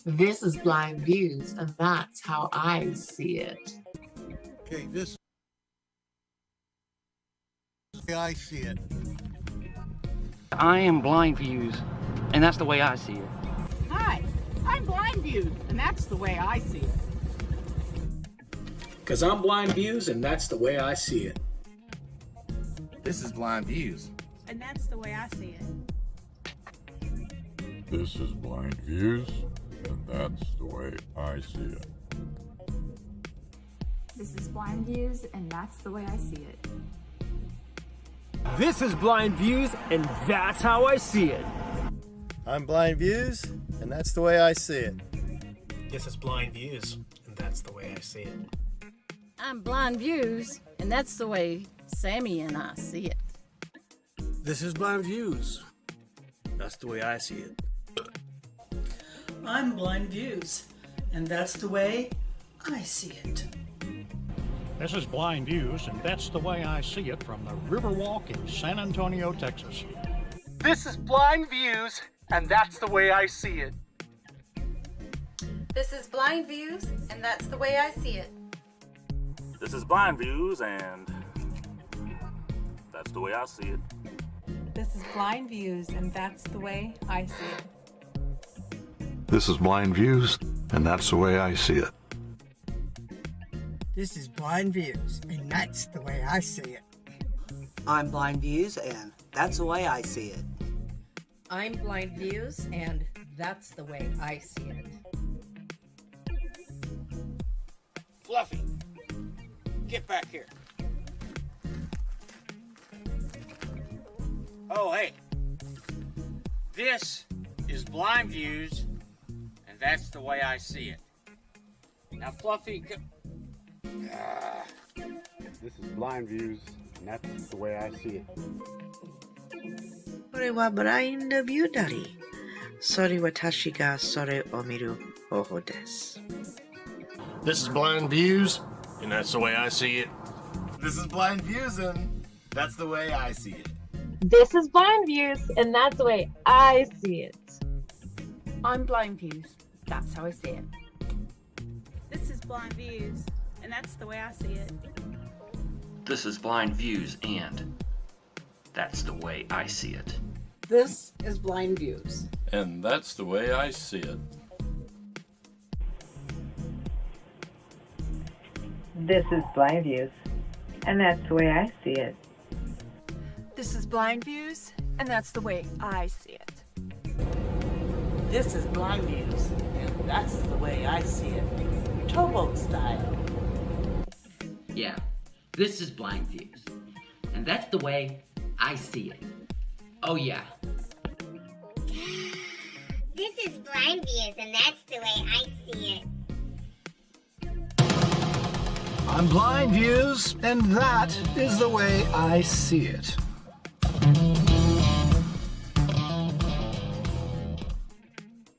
This is Blind Views, and that's how I see it. Okay, this is the way I see it. I am BlindViews, and that's the way I see it. Hi, I'm BlindViews, and that's the way I see it. Because I'm BlindViews, and that's the way I see it. This is BlindViews. And that's the way I see it. This is BlindViews, and that's the way I see it. This is BlindViews, and that's the way I see it. This is BlindViews, and that's how I see it. I'm BlindViews, and that's the way I see it. This is BlindViews, and that's the way I see it. I'm BlindViews, and that's the way Sammy and I see it. This is BlindViews. That's the way I see it. I'm BlindViews, and that's the way I see it. This is BlindViews, and that's the way I see it from the Riverwalk in San Antonio, Texas. This is BlindViews, and that's the way I see it. This is BlindViews, and that's the way I see it. This is BlindViews, and that's the way I see it. This is BlindViews, and that's the way I see it. This is BlindViews, and that's the way I see it. This is BlindViews, and that's the way I see it. I'm BlindViews, and that's the way I see it. I'm BlindViews, and that's the way I see it. Fluffy, get back here. Oh, hey. This is BlindViews, and that's the way I see it. Now, Fluffy, This is BlindViews, and that's the way I see it. これはブラインドビューダリー。それは私がそれを見る方法です。This is BlindViews, and that's the way I see it. This is BlindViews, and that's the way I see it. This is BlindViews, and that's the way I see it. I'm BlindViews. That's how I see it. This is BlindViews, and that's the way I see it. This is BlindViews, and that's the way I see it. This is BlindViews. And that's the way I see it. This is BlindViews, and that's the way I see it. This is BlindViews, and that's the way I see it. This is BlindViews, and that's the way I see it. Towboat style. Yeah, this is BlindViews, and that's the way I see it. Oh yeah. This is BlindViews, and that's the way I see it. I'm BlindViews, and that is the way I see it.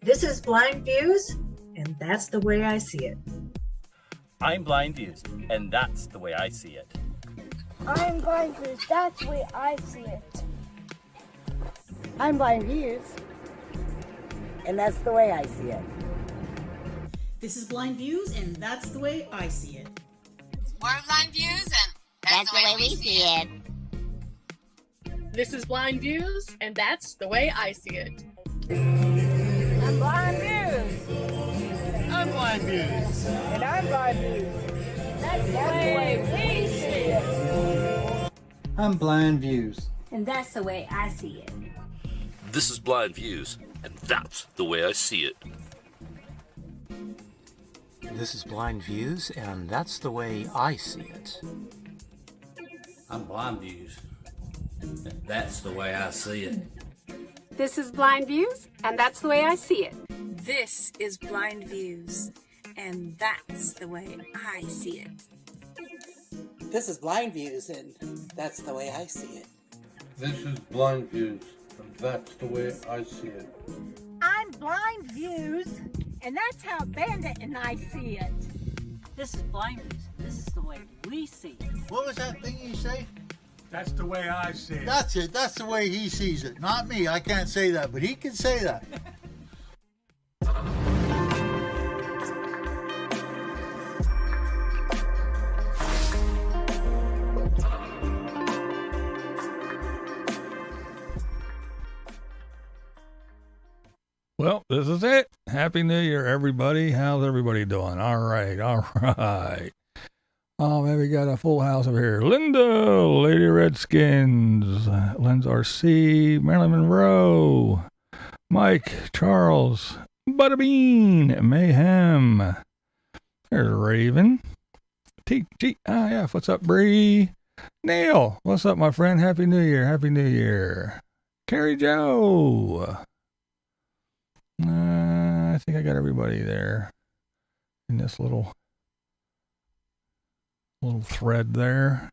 This is BlindViews, and that's the way I see it. I'm BlindViews, and that's the way I see it. I'm BlindViews, that's the way I see it. I'm BlindViews, and that's the way I see it. This is BlindViews, and that's the way I see it. We're BlindViews, and that's the way we see it. This is BlindViews, and that's the way I see it. I'm BlindViews. I'm BlindViews. And I'm BlindViews. That's the way we see it. I'm BlindViews. And that's the way I see it. This is BlindViews, and that's the way I see it. This is BlindViews, and that's the way I see it. I'm BlindViews, and that's the way I see it. This is BlindViews, and that's the way I see it. This is BlindViews, and that's the way I see it. This is BlindViews, and that's the way I see it. This is BlindViews, and that's the way I see it. I'm BlindViews, and that's how Bandit and I see it. This is BlindViews. This is the way we see it. What was that thing you say? That's the way I see it. That's it. That's the way he sees it. Not me. I can't say that, but he can say that. Well, this is it. Happy New Year, everybody. How's everybody doing? All right, all right. Oh, man, we got a full house over here. Linda, Lady Redskins, Lens RC, Marilyn Monroe, Mike, Charles, Butterbean, Mayhem. There's Raven. TGIF, what's up, Bree? Neil, what's up, my friend? Happy New Year, Happy New Year. Carrie Joe. I think I got everybody there in this little thread there.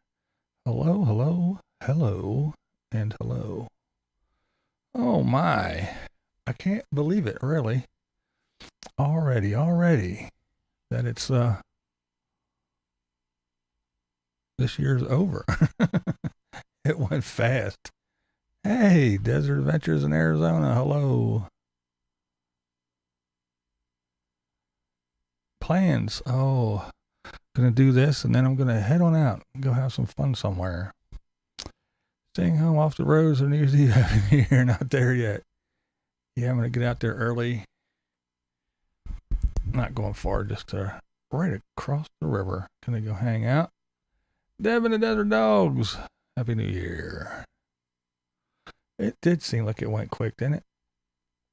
Hello, hello, hello, and hello. Oh my, I can't believe it, really. Already, that it's, this year's over. It went fast. Hey, Desert Adventures in Arizona, hello. Plans, oh, gonna do this and then I'm gonna head on out and go have some fun somewhere. Staying home off the roads of New Year's Eve. Happy New Year, not there yet. Yeah, I'm gonna get out there early. Not going far, just right across the river. Gonna go hang out. Deb and the Desert Dogs, Happy New Year. It did seem like it went quick, didn't it?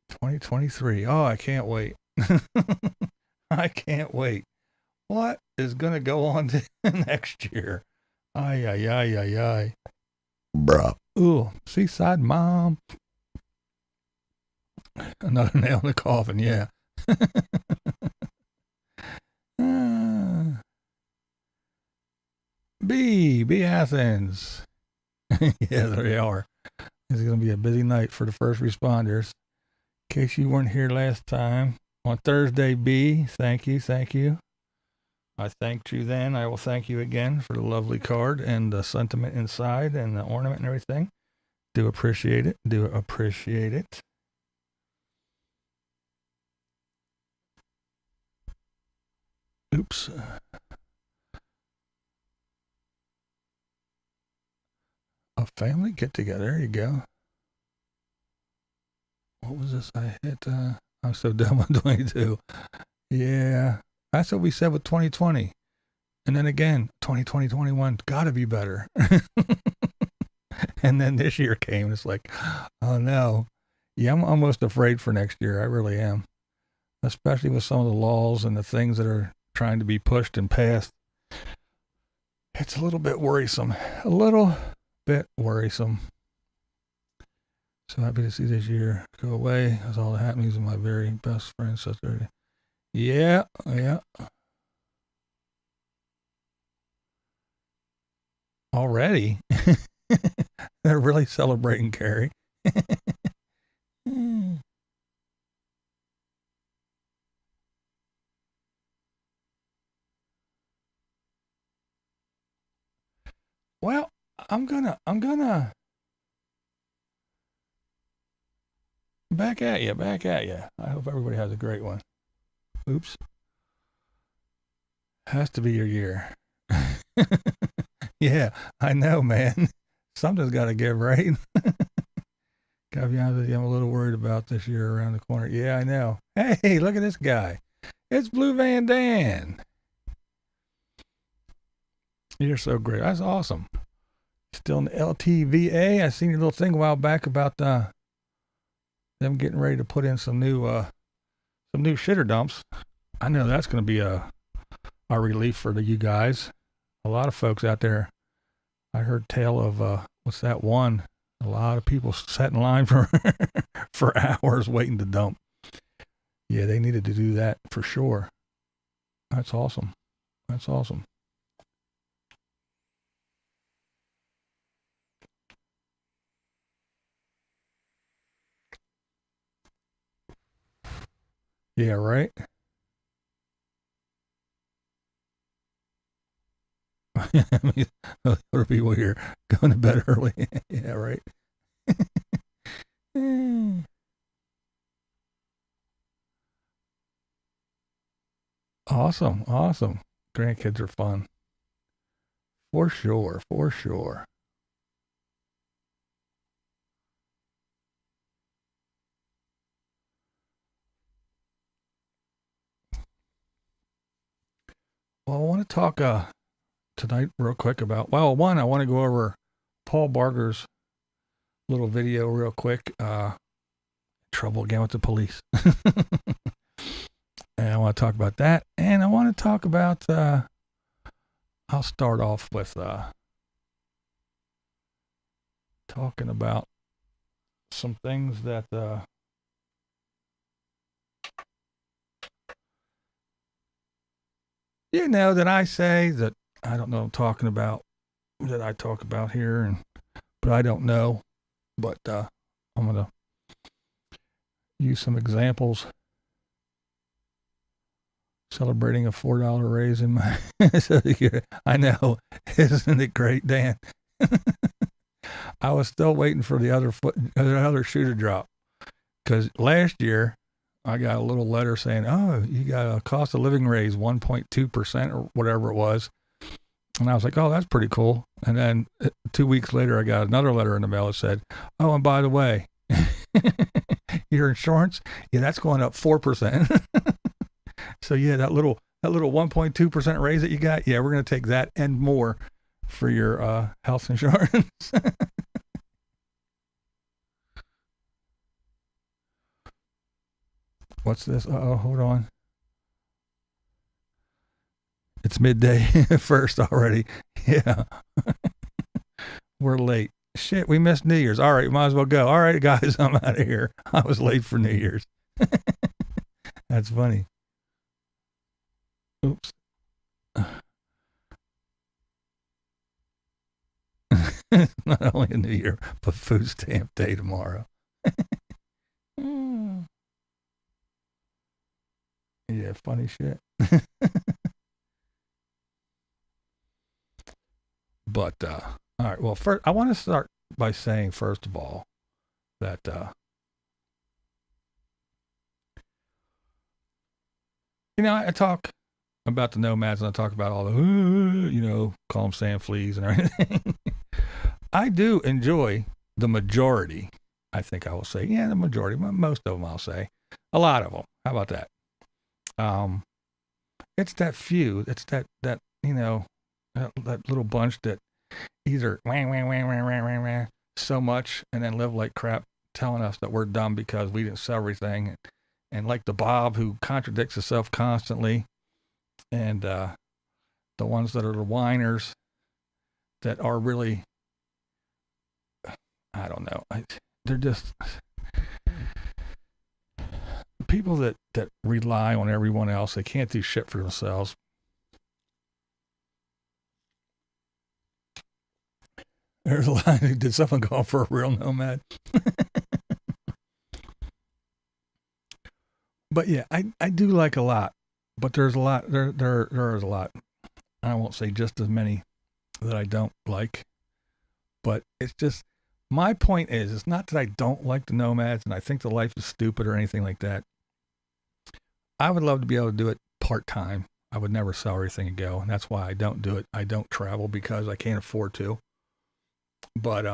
2023, oh, I can't wait. I can't wait. What is going to go on next year? Ay. Bruh. Ooh, Seaside Mom. Another nail in the coffin, yeah. B Athens. Yeah, there they are. It's going to be a busy night for the first responders. In case you weren't here last time. On Thursday, B, thank you. I thanked you then. I will thank you again for the lovely card and the sentiment inside and the ornament and everything. Do appreciate it. Oops. A family get together. There you go. What was this I hit? I'm so done with 22. Yeah. That's what we said with 2020. And then again, 2021 gotta be better. And then this year came and it's like, oh no. Yeah, I'm almost afraid for next year. I really am. Especially with some of the laws and the things that are trying to be pushed and passed. It's a little bit worrisome. So happy to see this year go away. That's all that happens with my very best friend, sister. Yeah. Already? They're really celebrating, Carrie. Well, I'm gonna back at you. I hope everybody has a great one. Oops. Has to be your year. Yeah, I know, man. Something's got to give, right? Gotta be honest with you, I'm a little worried about this year around the corner. Yeah, I know. Hey, look at this guy. It's Blue Van Dan. You're so great. That's awesome. Still in the LTVA. I seen your little thing a while back about them getting ready to put in some new shitter dumps. I know that's going to be a relief for you guys. A lot of folks out there. I heard tale of what's that one? A lot of people sat in line for for hours waiting to dump. Yeah, they needed to do that for sure. That's awesome. Yeah, right? I mean, other people here going to bed early. Yeah, right. Awesome. Grandkids are fun. For sure. Well, I want to talk tonight real quick about, well, one, I want to go over Paul Barger's little video real quick. Trouble again with the police. And I want to talk about that. And I want to talk about, I'll start off with talking about some things that you know, that I say that I don't know what I'm talking about, that I talk about here, but I don't know. But I'm going to use some examples. Celebrating a $4 raise in my... I know. Isn't it great, Dan? I was still waiting for the other shoe to drop. Because last year, I got a little letter saying, oh, you got a cost of living raise 1.2% or whatever it was. And I was like, oh, that's pretty cool. And then 2 weeks later, I got another letter in the mail that said, oh, and by the way, your insurance, yeah, that's going up 4%. So yeah, that little 1.2% raise that you got, yeah, we're going to take that and more for your health insurance. What's this? Uh-oh, hold on. It's midday first already. Yeah. We're late. Shit, we missed New Year's. All right, might as well go. All right, guys, I'm out of here. I was late for New Year's. That's funny. Oops. Not only a New Year, but food stamp day tomorrow. Yeah, funny shit. But, all right, well, first, I want to start by saying, first of all, that, you know, I talk about the nomads and I talk about all the, you know, call them sand fleas and everything. I do enjoy the majority, I think I will say. Yeah, the majority, most of them I'll say. A lot of them. How about that? It's that few, it's that you know, that little bunch that either wah, so much and then live like crap, telling us that we're dumb because we didn't sell everything, and like the Bob who contradicts himself constantly, and the ones that are the whiners that are really, I don't know, they're just people that rely on everyone else. They can't do shit for themselves. There's a line. Did someone go for a real nomad? But yeah, I do like a lot, but there's a lot, there is a lot. I won't say just as many that I don't like, but it's just, my point is, it's not that I don't like the nomads and I think the life is stupid or anything like that. I would love to be able to do it part-time. I would never sell everything and go. And that's why I don't do it. I don't travel because I can't afford to. But,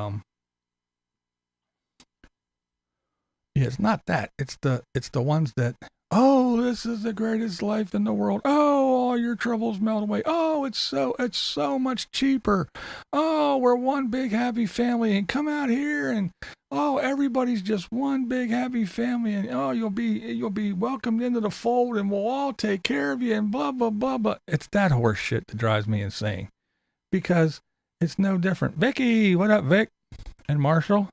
yeah, it's not that. It's the ones that, oh, this is the greatest life in the world. Oh, all your troubles melt away. Oh, it's so much cheaper. Oh, we're one big happy family, and come out here and, oh, everybody's just one big happy family, and oh, you'll be welcomed into the fold, and we'll all take care of you, and blah blah blah blah. It's that horse shit that drives me insane, because it's no different. Vicky, what up, Vic? And Marshall?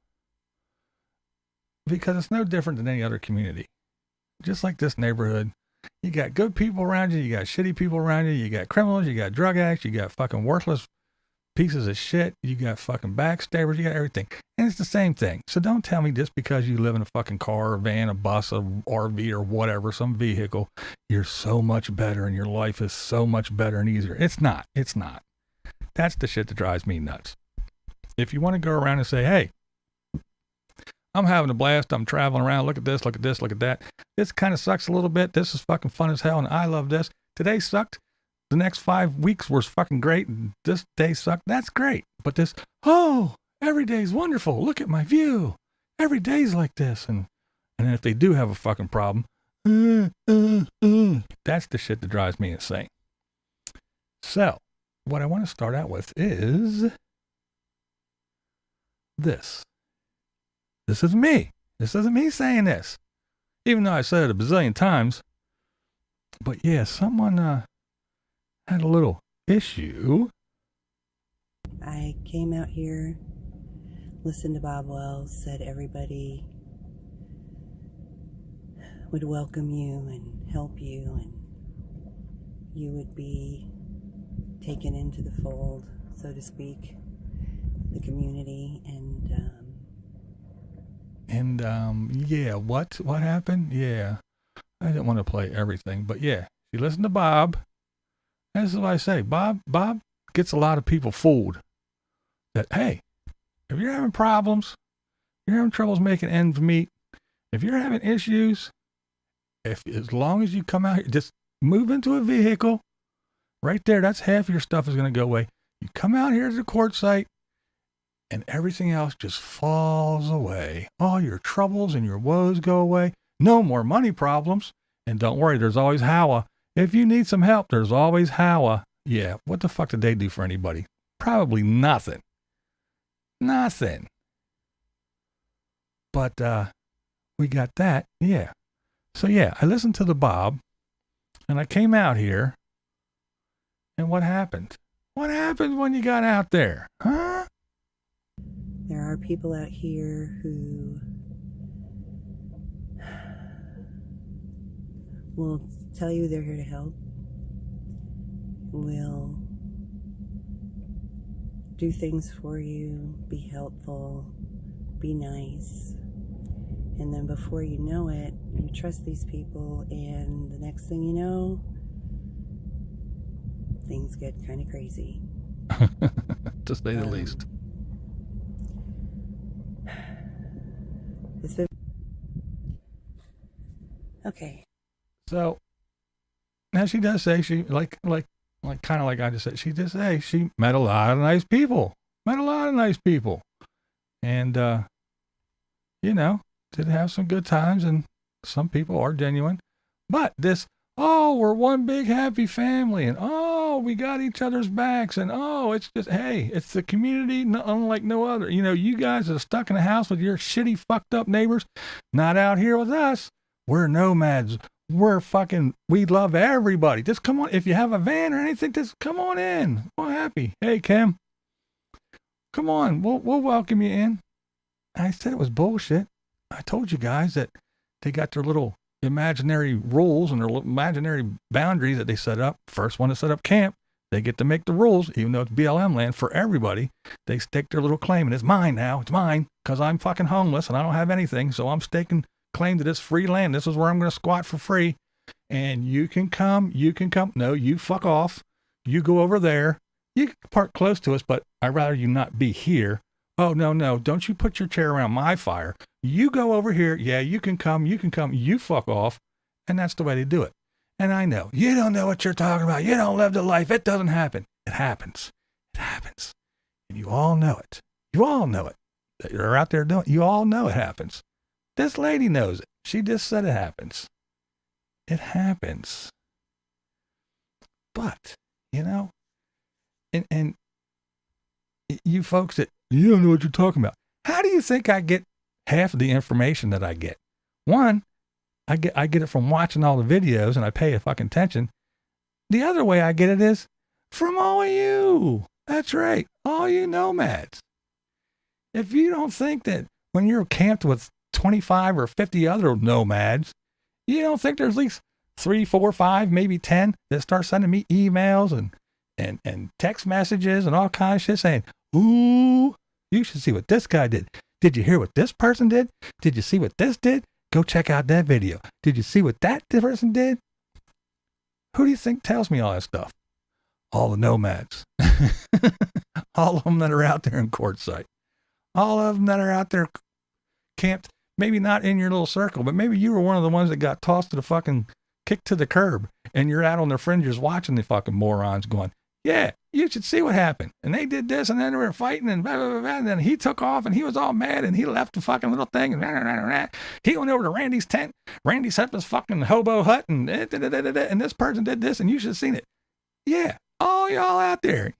Because it's no different than any other community. Just like this neighborhood, you got good people around you, you got shitty people around you, you got criminals, you got drug addicts, you got fucking worthless pieces of shit, you got fucking backstabbers, you got everything. And it's the same thing. So don't tell me just because you live in a fucking car, a van, a bus, a RV or whatever, some vehicle, you're so much better and your life is so much better and easier. It's not. It's not. That's the shit that drives me nuts. If you want to go around and say, hey, I'm having a blast, I'm traveling around, look at this, look at this, look at that. This kind of sucks a little bit. This is fucking fun as hell and I love this. Today sucked. The next 5 weeks was fucking great. And this day sucked. That's great. But this, oh, every day's wonderful. Look at my view. Every day's like this. And then if they do have a fucking problem, that's the shit that drives me insane. So, what I want to start out with is this. This is me. This isn't me saying this, even though I said it a bazillion times. But yeah, someone had a little issue. I came out here, listened to Bob Wells, said everybody would welcome you and help you, and you would be taken into the fold, so to speak, the community, yeah, what happened? Yeah, I didn't want to play everything, but yeah, you listen to Bob. This is what I say. Bob gets a lot of people fooled that, hey, if you're having problems, you're having troubles making ends meet, if you're having issues, as long as you come out here, just move into a vehicle, right there, that's half of your stuff is going to go away. You come out here to the court site, and everything else just falls away. All your troubles and your woes go away. No more money problems. And don't worry, there's always Howa. If you need some help, there's always Howa. Yeah, what the fuck did they do for anybody? Probably nothing. Nothing. But we got that, yeah. So yeah, I listened to the Bob, and I came out here, and what happened? What happened when you got out there? Huh? there are people out here who will tell you they're here to help, will do things for you, be helpful, be nice, and then before you know it, you trust these people, and the next thing you know, things get kind of crazy. To say the least. It's been... Okay. So, now she does say she, like kind of like I just said, she just say she met a lot of nice people. And, you know, did have some good times, and some people are genuine. But this, oh, we're one big happy family, and oh, we got each other's backs, and oh, it's just, hey, it's the community unlike no other. You know, you guys are stuck in a house with your shitty, fucked up neighbors. Not out here with us. We're nomads. We love everybody. Just come on. If you have a van or anything, just come on in. We're happy. Hey, Kim, come on. We'll welcome you in. I said it was bullshit. I told you guys that they got their little imaginary rules and their imaginary boundaries that they set up. First one to set up camp, they get to make the rules, even though it's BLM land for everybody. They stake their little claim, and it's mine now. It's mine because I'm fucking homeless and I don't have anything. So I'm staking claim to this free land. This is where I'm going to squat for free. And you can come. No, you fuck off. You go over there. You can park close to us, but I'd rather you not be here. Oh, no. Don't you put your chair around my fire. You go over here. Yeah, you can come. You fuck off. And that's the way they do it. And I know you don't know what you're talking about. You don't live the life. It doesn't happen. It happens. And you all know it. That you're out there doing it. You all know it happens. This lady knows it. She just said it happens. It happens. But, you know, and you folks that, you don't know what you're talking about. How do you think I get half of the information that I get? One, I get it from watching all the videos and I pay a fucking attention. The other way I get it is from all of you. That's right. All you nomads. If you don't think that when you're camped with 25 or 50 other nomads, you don't think there's at least 3, 4, 5, maybe 10 that start sending me emails and text messages and all kinds of shit saying, ooh, you should see what this guy did. Did you hear what this person did? Did you see what this did? Go check out that video. Did you see what that person did? Who do you think tells me all that stuff? All the nomads. All of them that are out there in Quartzsite. All of them that are out there camped. Maybe not in your little circle, but maybe you were one of the ones that got tossed to the fucking kick to the curb, and you're out on the fringes watching the fucking morons going, yeah, you should see what happened. And they did this, and then they were fighting, and blah, blah, blah, blah, and then he took off, and he was all mad, and he left the fucking little thing, and blah, blah, blah, blah. He went over to Randy's tent. Randy set up his fucking hobo hut, and this person did this, and you should have seen it. Yeah, all y'all out there,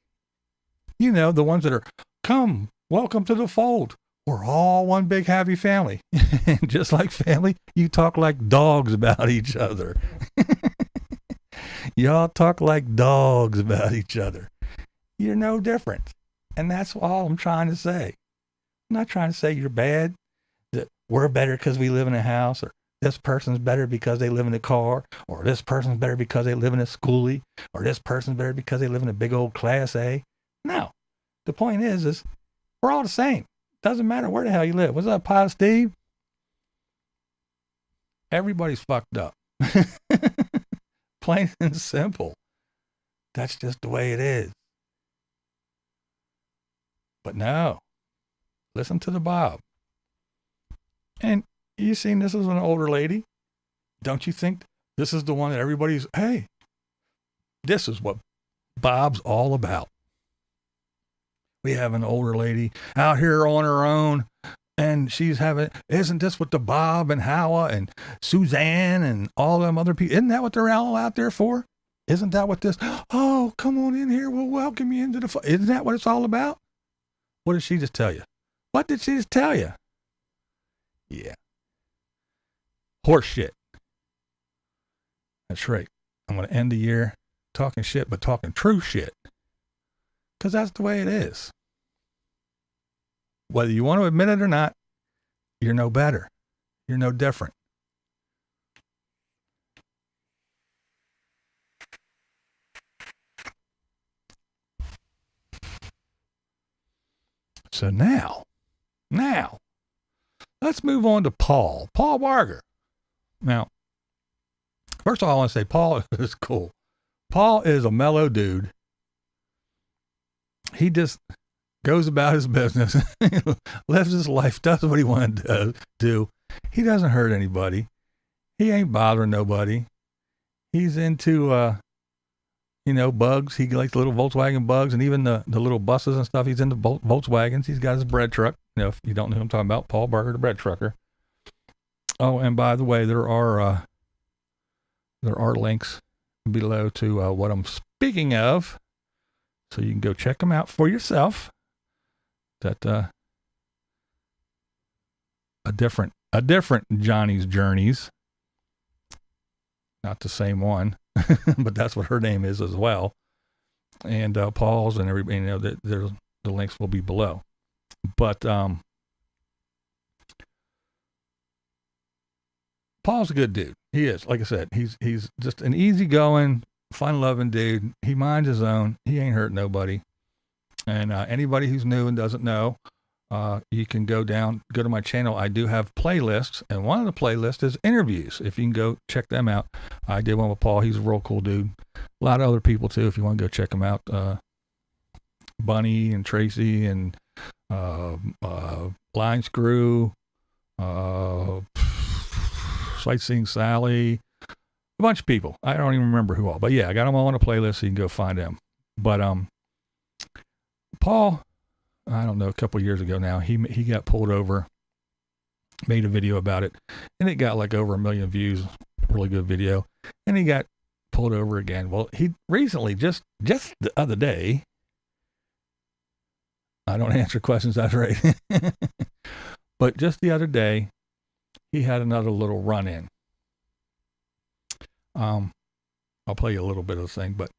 you know, the ones that are, come, welcome to the fold. We're all one big happy family. And just like family, you talk like dogs about each other. Y'all talk like dogs about each other. You're no different. And that's all I'm trying to say. I'm not trying to say you're bad, that we're better because we live in a house, or this person's better because they live in a car, or this person's better because they live in a schoolie, or this person's better because they live in a big old Class A. No. The point is we're all the same. Doesn't matter where the hell you live. What's up, Pile Steve? Everybody's fucked up. Plain and simple. That's just the way it is. But no. Listen to the Bob. And you seen this is an older lady. Don't you think this is the one that everybody's, hey, this is what Bob's all about. We have an older lady out here on her own, and she's having, isn't this what the Bob and Howa and Suzanne and all them other people, isn't that what they're all out there for? Isn't that what this, oh, come on in here, we'll welcome you into the, isn't that what it's all about? What did she just tell you? What did she just tell you? Yeah. Horse shit. That's right. I'm going to end the year talking shit, but talking true shit. Because that's the way it is. Whether you want to admit it or not, you're no better. You're no different. So now, let's move on to Paul Barger. Now, first of all, I want to say Paul is cool. Paul is a mellow dude. He just goes about his business, lives his life, does what he wanted to do. He doesn't hurt anybody. He ain't bothering nobody. He's into, bugs. He likes little Volkswagen bugs, and even the little buses and stuff. He's into Volkswagens. He's got his bread truck. You know, if you don't know who I'm talking about, Paul Barger, the bread trucker. Oh, and by the way, there are links below to what I'm speaking of, so you can go check them out for yourself. That a different Johnny's Journeys, not the same one, but that's what her name is as well. And Paul's and everybody, the links will be below. But Paul's a good dude. He is, like I said, he's just an easygoing, fun-loving dude. He minds his own. He ain't hurt nobody. And anybody who's new and doesn't know, you can go to my channel. I do have playlists, and one of the playlists is interviews. If you can go check them out. I did one with Paul. He's a real cool dude. A lot of other people too, if you want to go check them out. Bunny and Tracy and Line Screw, Sightseeing Sally, a bunch of people. I don't even remember who all, but yeah, I got them all on a playlist, so you can go find them. But Paul, I don't know, a couple of years ago now, he got pulled over, made a video about it, and it got like over 1 million views. Really good video. And he got pulled over again. Well, he recently, just the other day, I don't answer questions, that's right. But just the other day, he had another little run-in. I'll play you a little bit of the thing, but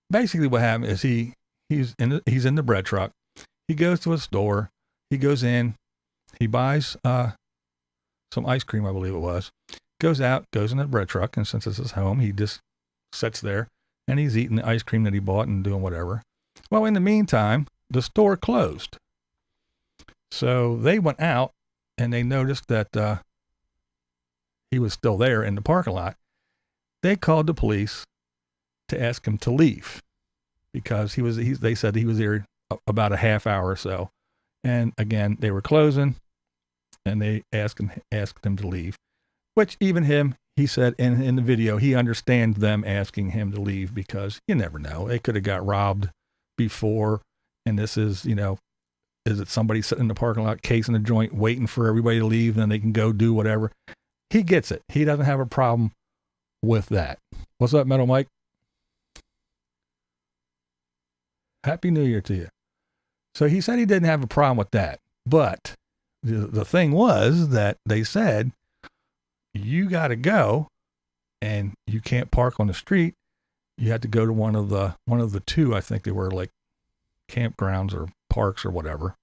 basically what happened is he's in the bread truck. He goes to a store. He goes in. He buys some ice cream, I believe it was. Goes out, goes in the bread truck, and since it's his home, he just sits there and he's eating the ice cream that he bought and doing whatever. Well, in the meantime, the store closed. So they went out and they noticed that he was still there in the parking lot. They called the police to ask him to leave because they said he was there about a half hour or so. And again, they were closing and they asked him to leave, which even him, he said in the video, he understands them asking him to leave because you never know. They could have got robbed before. And this is, is it somebody sitting in the parking lot casing a joint waiting for everybody to leave and then they can go do whatever? He gets it. He doesn't have a problem with that. What's up, Metal Mike? Happy New Year to you. So he said he didn't have a problem with that. But the thing was that they said, you got to go and you can't park on the street. You had to go to one of the two, I think they were like campgrounds or parks or whatever,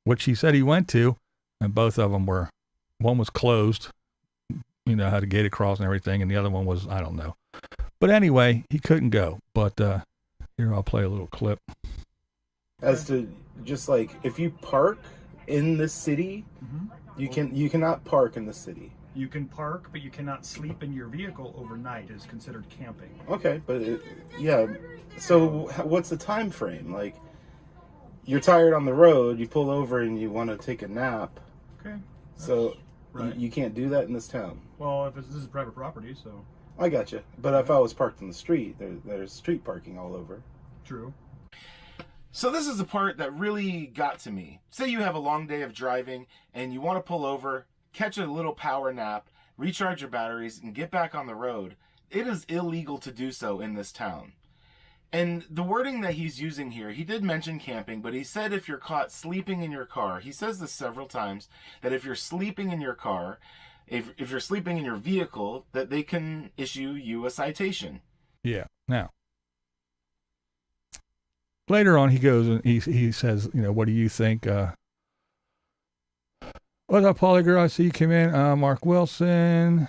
which he said he went to, and both of them were, one was closed, you know, had a gate across and everything, and the other one was, I don't know. But anyway, he couldn't go. But here, I'll play a little clip. As to just like, if you park in the city, you cannot park in the city. You can park, but you cannot sleep in your vehicle overnight. Is considered camping. Okay, but yeah. So what's the time frame? Like, you're tired on the road, you pull over and you want to take a nap. Okay. So right. you can't do that in this town. Well, if this is private property, so. I gotcha. But if I was parked in the street, there's street parking all over. True. So this is the part that really got to me. Say you have a long day of driving and you want to pull over, catch a little power nap, recharge your batteries, and get back on the road. It is illegal to do so in this town. And the wording that he's using here, he did mention camping, but he said if you're caught sleeping in your car, he says this several times, that if you're sleeping in your car, if you're sleeping in your vehicle, that they can issue you a citation. Yeah. Now, later on, he goes and he says, you know, what do you think? What's up, Polly Girl? I see you came in. Mark Wilson.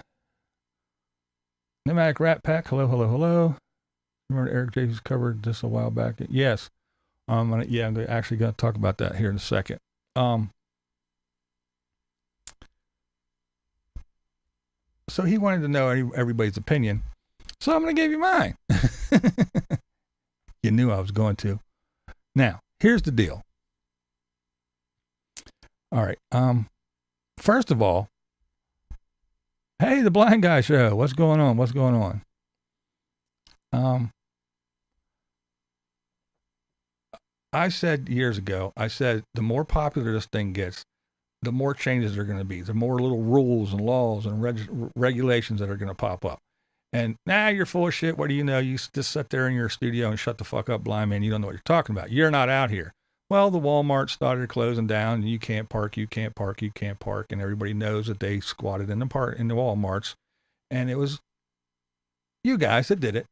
Nomadic Rat Pack. Hello, hello, hello. Remember Eric James covered this a while back? Yes. I'm actually going to talk about that here in a second. So he wanted to know everybody's opinion. So I'm going to give you mine. You knew I was going to. Now, here's the deal. All right. First of all, hey, the Blind Guy Show. What's going on? What's going on? I said years ago, the more popular this thing gets, the more changes there are going to be. The more little rules and laws and regulations that are going to pop up. And you're full of shit. What do you know? You just sit there in your studio and shut the fuck up, blind man. You don't know what you're talking about. You're not out here. Well, the Walmart started closing down, and you can't park, and everybody knows that they squatted in the Walmarts, and it was you guys that did it.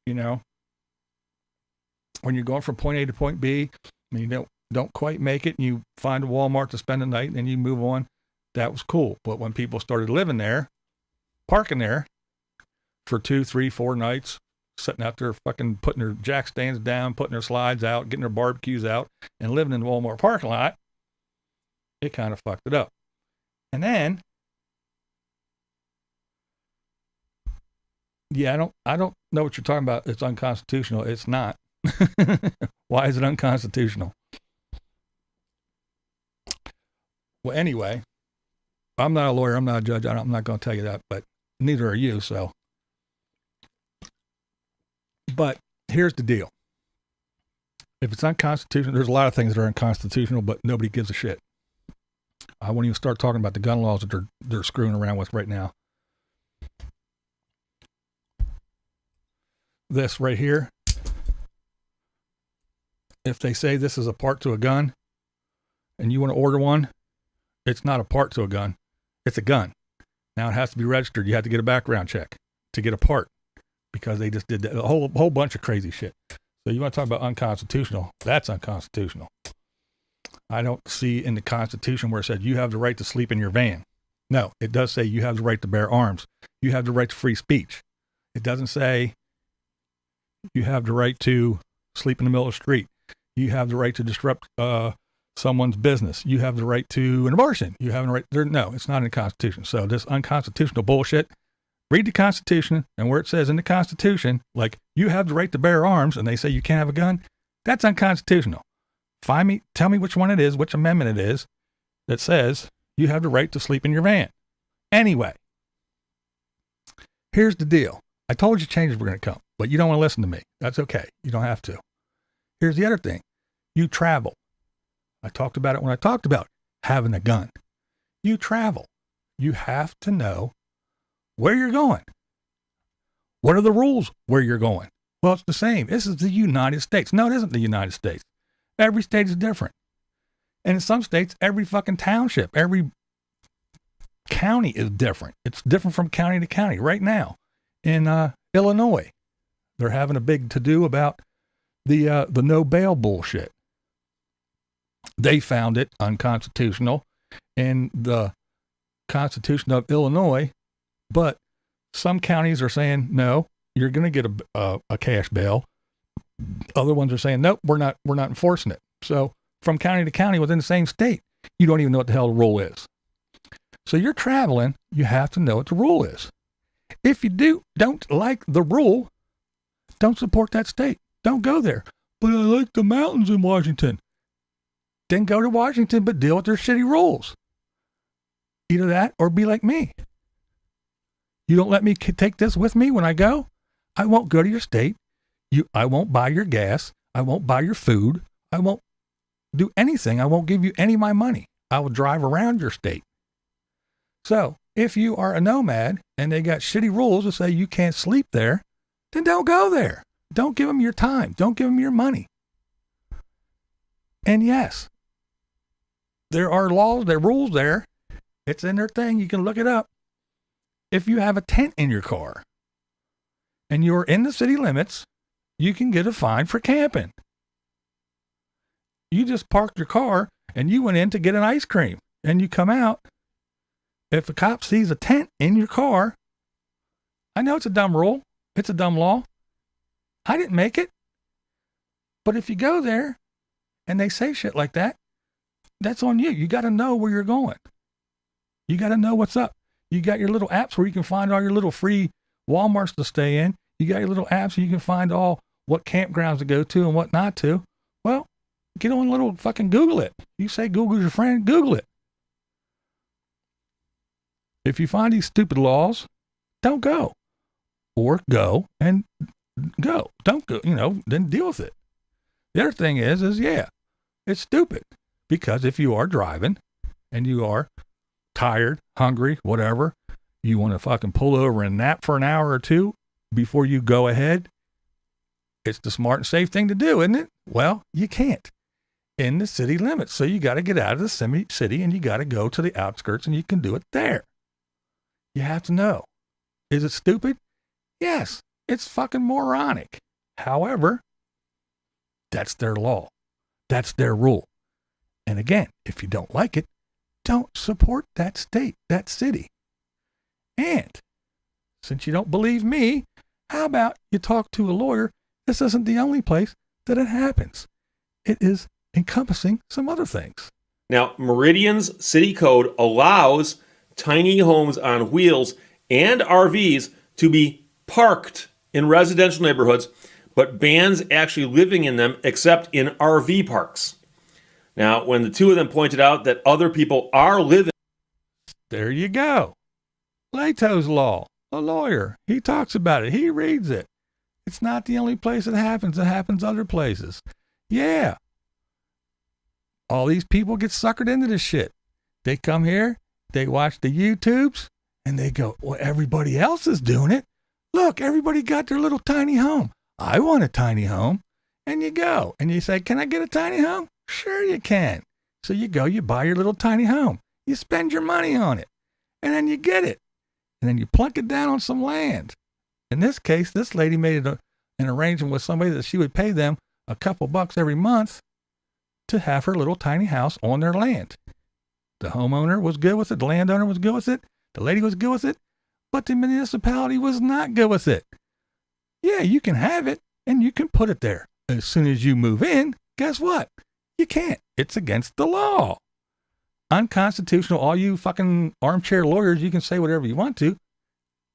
You know, when you're going from point A to point B, and you don't quite make it, and you find a Walmart to spend the night, and then you move on. That was cool. But when people started living there, parking there for 2, 3, 4 nights, sitting out there fucking putting their jack stands down, putting their slides out, getting their barbecues out, and living in the Walmart parking lot, it kind of fucked it up. And then, yeah, I don't know what you're talking about. It's unconstitutional. It's not. Why is it unconstitutional? Well, anyway, I'm not a lawyer. I'm not a judge. I'm not going to tell you that, but neither are you, so. But here's the deal. If it's unconstitutional, there's a lot of things that are unconstitutional, but nobody gives a shit. I won't even start talking about the gun laws that they're screwing around with right now. This right here, if they say this is a part to a gun and you want to order one, it's not a part to a gun. It's a gun. Now it has to be registered. You have to get a background check to get a part, because they just did that, a whole bunch of crazy shit. So you want to talk about unconstitutional? That's unconstitutional. I don't see in the Constitution where it said you have the right to sleep in your van. No, it does say you have the right to bear arms. You have the right to free speech. It doesn't say you have the right to sleep in the middle of the street. You have the right to disrupt someone's business. You have the right to an abortion. You have the right. No, it's not in the Constitution. So this unconstitutional bullshit. Read the Constitution, and where it says in the Constitution, like, you have the right to bear arms, and they say you can't have a gun, that's unconstitutional. Tell me which one it is, which amendment it is, that says you have the right to sleep in your van. Anyway, here's the deal. I told you changes were going to come, but you don't want to listen to me. That's okay. You don't have to. Here's the other thing. You travel. I talked about it when I talked about having a gun. You travel. You have to know where you're going. What are the rules where you're going? Well, it's the same. This is the United States. No, it isn't the United States. Every state is different. And in some states, every fucking township, every county is different. It's different from county to county. Right now, in Illinois, they're having a big to-do about the no bail bullshit. They found it unconstitutional in the Constitution of Illinois, but some counties are saying, no, you're going to get a cash bail. Other ones are saying, nope, we're not enforcing it. So from county to county within the same state, you don't even know what the hell the rule is. So you're traveling, you have to know what the rule is. If you don't like the rule, don't support that state. Don't go there. But I like the mountains in Washington. Then go to Washington, but deal with their shitty rules. Either that or be like me. You don't let me take this with me when I go? I won't go to your state. I won't buy your gas. I won't buy your food. I won't do anything. I won't give you any of my money. I will drive around your state. So if you are a nomad and they got shitty rules that say you can't sleep there, then don't go there. Don't give them your time. Don't give them your money. And yes, there are laws, there are rules there. It's in their thing. You can look it up. If you have a tent in your car and you're in the city limits, you can get a fine for camping. You just parked your car and you went in to get an ice cream and you come out. If a cop sees a tent in your car, I know it's a dumb rule. It's a dumb law. I didn't make it. But if you go there and they say shit like that, that's on you. You got to know where you're going. You got to know what's up. You got your little apps where you can find all your little free Walmarts to stay in. You got your little apps where you can find all what campgrounds to go to and what not to. Well, get on a little fucking Google it. You say Google's your friend, Google it. If you find these stupid laws, don't go. Or go and go. Don't go, then deal with it. The other thing is yeah, it's stupid. Because if you are driving and you are tired, hungry, whatever, you want to fucking pull over and nap for an hour or two before you go ahead, it's the smart and safe thing to do, isn't it? Well, you can't in the city limits. So you got to get out of the city and you got to go to the outskirts and you can do it there. You have to know. Is it stupid? Yes, it's fucking moronic. However, that's their law. That's their rule. And again, if you don't like it, don't support that state, that city. And since you don't believe me, how about you talk to a lawyer? This isn't the only place that it happens. It is encompassing some other things. Now, Meridian's city code allows tiny homes on wheels and RVs to be parked in residential neighborhoods, but bans actually living in them except in RV parks. Now, when the two of them pointed out that other people are living... There you go. Lehto's law, a lawyer. He talks about it. He reads it. It's not the only place it happens. It happens other places. Yeah. All these people get suckered into this shit. They come here, they watch the YouTubes, and they go, well, everybody else is doing it. Look, everybody got their little tiny home. I want a tiny home. And you go, and you say, can I get a tiny home? Sure you can. So you go, you buy your little tiny home. You spend your money on it. And then you get it. And then you plunk it down on some land. In this case, this lady made an arrangement with somebody that she would pay them a couple bucks every month to have her little tiny house on their land. The homeowner was good with it. The landowner was good with it. The lady was good with it. But the municipality was not good with it. Yeah, you can have it and you can put it there. As soon as you move in, guess what? You can't. It's against the law. Unconstitutional. All you fucking armchair lawyers, you can say whatever you want to.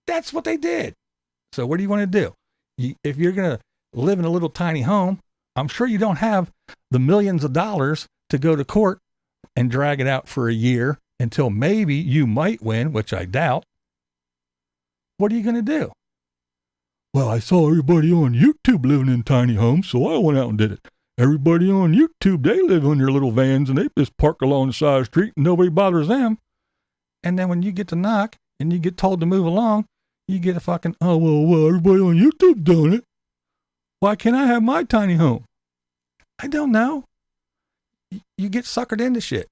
That's what they did. So what do you want to do? If you're going to live in a little tiny home, I'm sure you don't have the millions of dollars to go to court and drag it out for a year until maybe you might win, which I doubt. What are you going to do? Well, I saw everybody on YouTube living in tiny homes, so I went out and did it. Everybody on YouTube, they live in their little vans and they just park along the side of the street and nobody bothers them. And then when you get to knock and you get told to move along, you get a fucking, oh, well, everybody on YouTube doing it. Why can't I have my tiny home? I don't know. You get suckered into shit.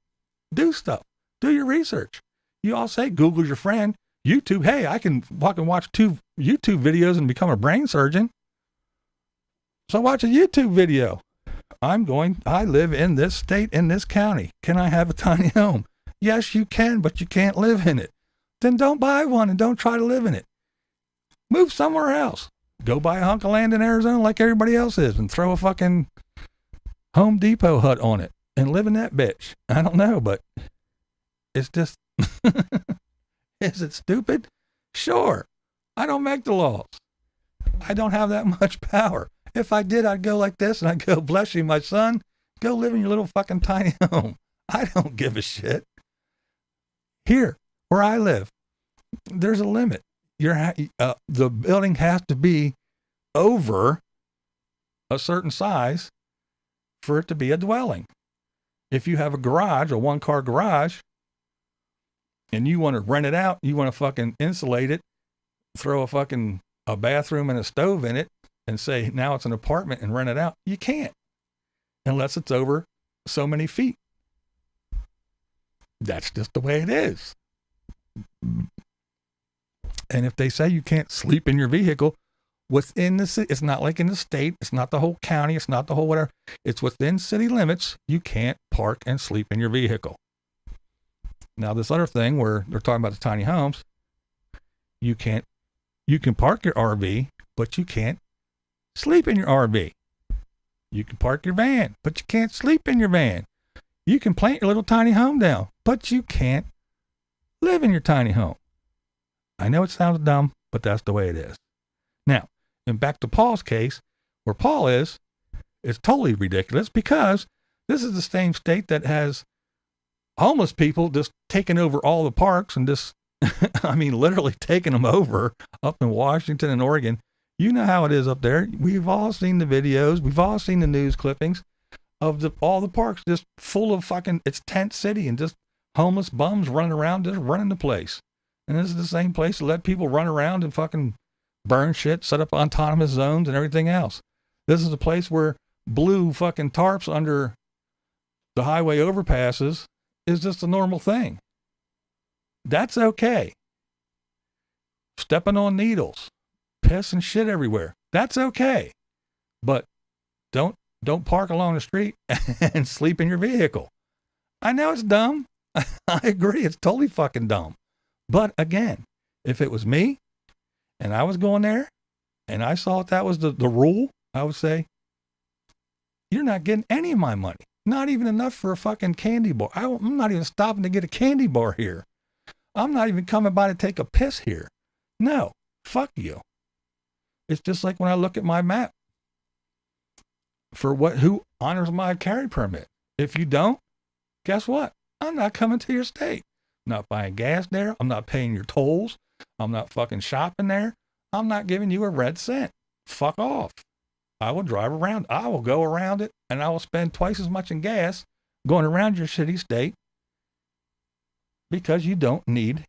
Do stuff. Do your research. You all say Google's your friend. YouTube, hey, I can fucking watch 2 YouTube videos and become a brain surgeon. So watch a YouTube video. I live in this state, in this county. Can I have a tiny home? Yes, you can, but you can't live in it. Then don't buy one and don't try to live in it. Move somewhere else. Go buy a hunk of land in Arizona like everybody else is and throw a fucking Home Depot hut on it and live in that bitch. I don't know, but it's just, is it stupid? Sure. I don't make the laws. I don't have that much power. If I did, I'd go like this and I'd go, bless you, my son. Go live in your little fucking tiny home. I don't give a shit. Here, where I live, there's a limit. The building has to be over a certain size for it to be a dwelling. If you have a garage, a 1-car garage, and you want to rent it out, you want to fucking insulate it, throw a bathroom and a stove in it, and say now it's an apartment and rent it out, you can't unless it's over so many feet. That's just the way it is. And if they say you can't sleep in your vehicle within the city, it's not like in the state, it's not the whole county, it's not the whole whatever, it's within city limits, you can't park and sleep in your vehicle. Now this other thing where they're talking about the tiny homes, you can park your RV, but you can't sleep in your RV. You can park your van, but you can't sleep in your van. You can plant your little tiny home down, but you can't live in your tiny home. I know it sounds dumb, but that's the way it is. Now, and back to Paul's case, where Paul is, it's totally ridiculous because this is the same state that has homeless people just taking over all the parks and just, I mean, literally taking them over up in Washington and Oregon. You know how it is up there. We've all seen the videos. We've all seen the news clippings of all the parks just full of fucking, it's tent city and just homeless bums running around, just running the place. And this is the same place to let people run around and fucking burn shit, set up autonomous zones and everything else. This is a place where blue fucking tarps under the highway overpasses is just a normal thing. That's okay. Stepping on needles, piss and shit everywhere. That's okay. But don't park along the street and sleep in your vehicle. I know it's dumb. I agree. It's totally fucking dumb. But again, if it was me and I was going there and I saw that was the rule, I would say, you're not getting any of my money. Not even enough for a fucking candy bar. I'm not even stopping to get a candy bar here. I'm not even coming by to take a piss here. No, fuck you. It's just like when I look at my map for who honors my carry permit. If you don't, guess what? I'm not coming to your state. I'm not buying gas there. I'm not paying your tolls. I'm not fucking shopping there. I'm not giving you a red cent. Fuck off. I will drive around. I will go around it and I will spend twice as much in gas going around your shitty state because you don't need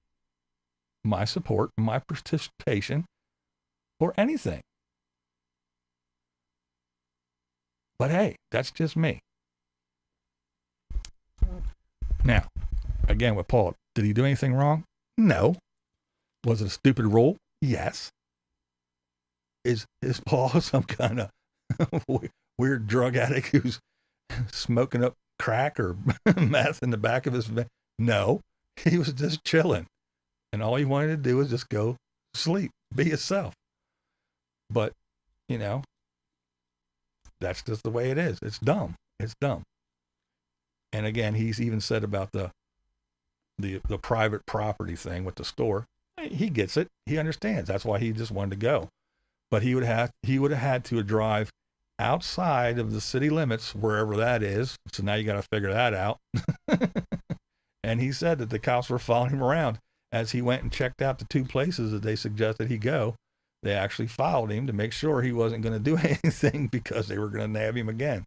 my support and my participation or anything. But hey, that's just me. Now, again with Paul, did he do anything wrong? No. Was it a stupid rule? Yes. Is Paul some kind of weird drug addict who's smoking up crack or meth in the back of his van? No. He was just chilling. And all he wanted to do was just go sleep, be himself. But, you know, that's just the way it is. It's dumb. It's dumb. And again, he's even said about the private property thing with the store. He gets it. He understands. That's why he just wanted to go. But he would have had to drive outside of the city limits, wherever that is. So now you got to figure that out. And he said that the cops were following him around as he went and checked out the 2 places that they suggested he go. They actually followed him to make sure he wasn't going to do anything because they were going to nab him again.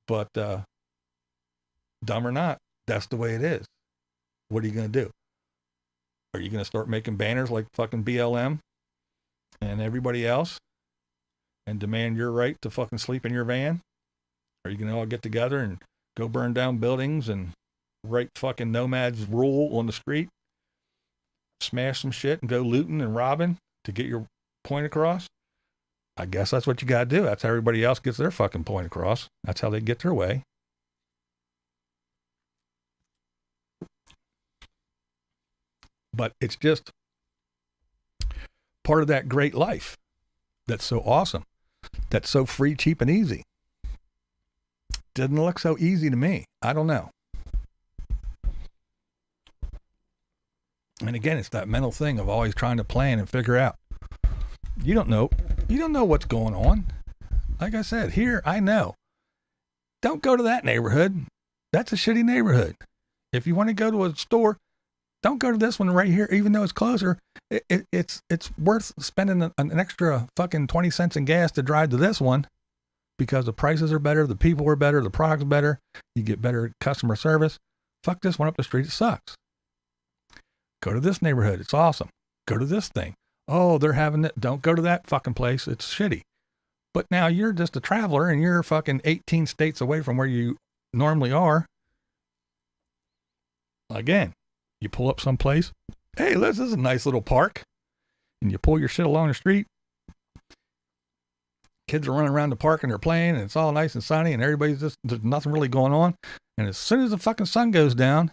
But dumb or not, that's the way it is. What are you going to do? Are you going to start making banners like fucking BLM and everybody else and demand your right to fucking sleep in your van? Are you going to all get together and go burn down buildings and write fucking nomads rule on the street? Smash some shit and go looting and robbing to get your point across? I guess that's what you got to do. That's how everybody else gets their fucking point across. That's how they get their way. But it's just part of that great life that's so awesome, that's so free, cheap, and easy. Didn't look so easy to me. I don't know. And again, it's that mental thing of always trying to plan and figure out. You don't know what's going on. Like I said, here, I know. Don't go to that neighborhood. That's a shitty neighborhood. If you want to go to a store, don't go to this one right here, even though it's closer. It's worth spending an extra fucking 20 cents in gas to drive to this one because the prices are better, the people are better, the product's better, you get better customer service. Fuck this one up the street, it sucks. Go to this neighborhood, it's awesome. Go to this thing. Oh, they're having it. Don't go to that fucking place, it's shitty. But now you're just a traveler and you're fucking 18 states away from where you normally are. Again, you pull up someplace. Hey, this is a nice little park. And you pull your shit along the street. Kids are running around the park and they're playing and it's all nice and sunny and there's nothing really going on. And as soon as the fucking sun goes down,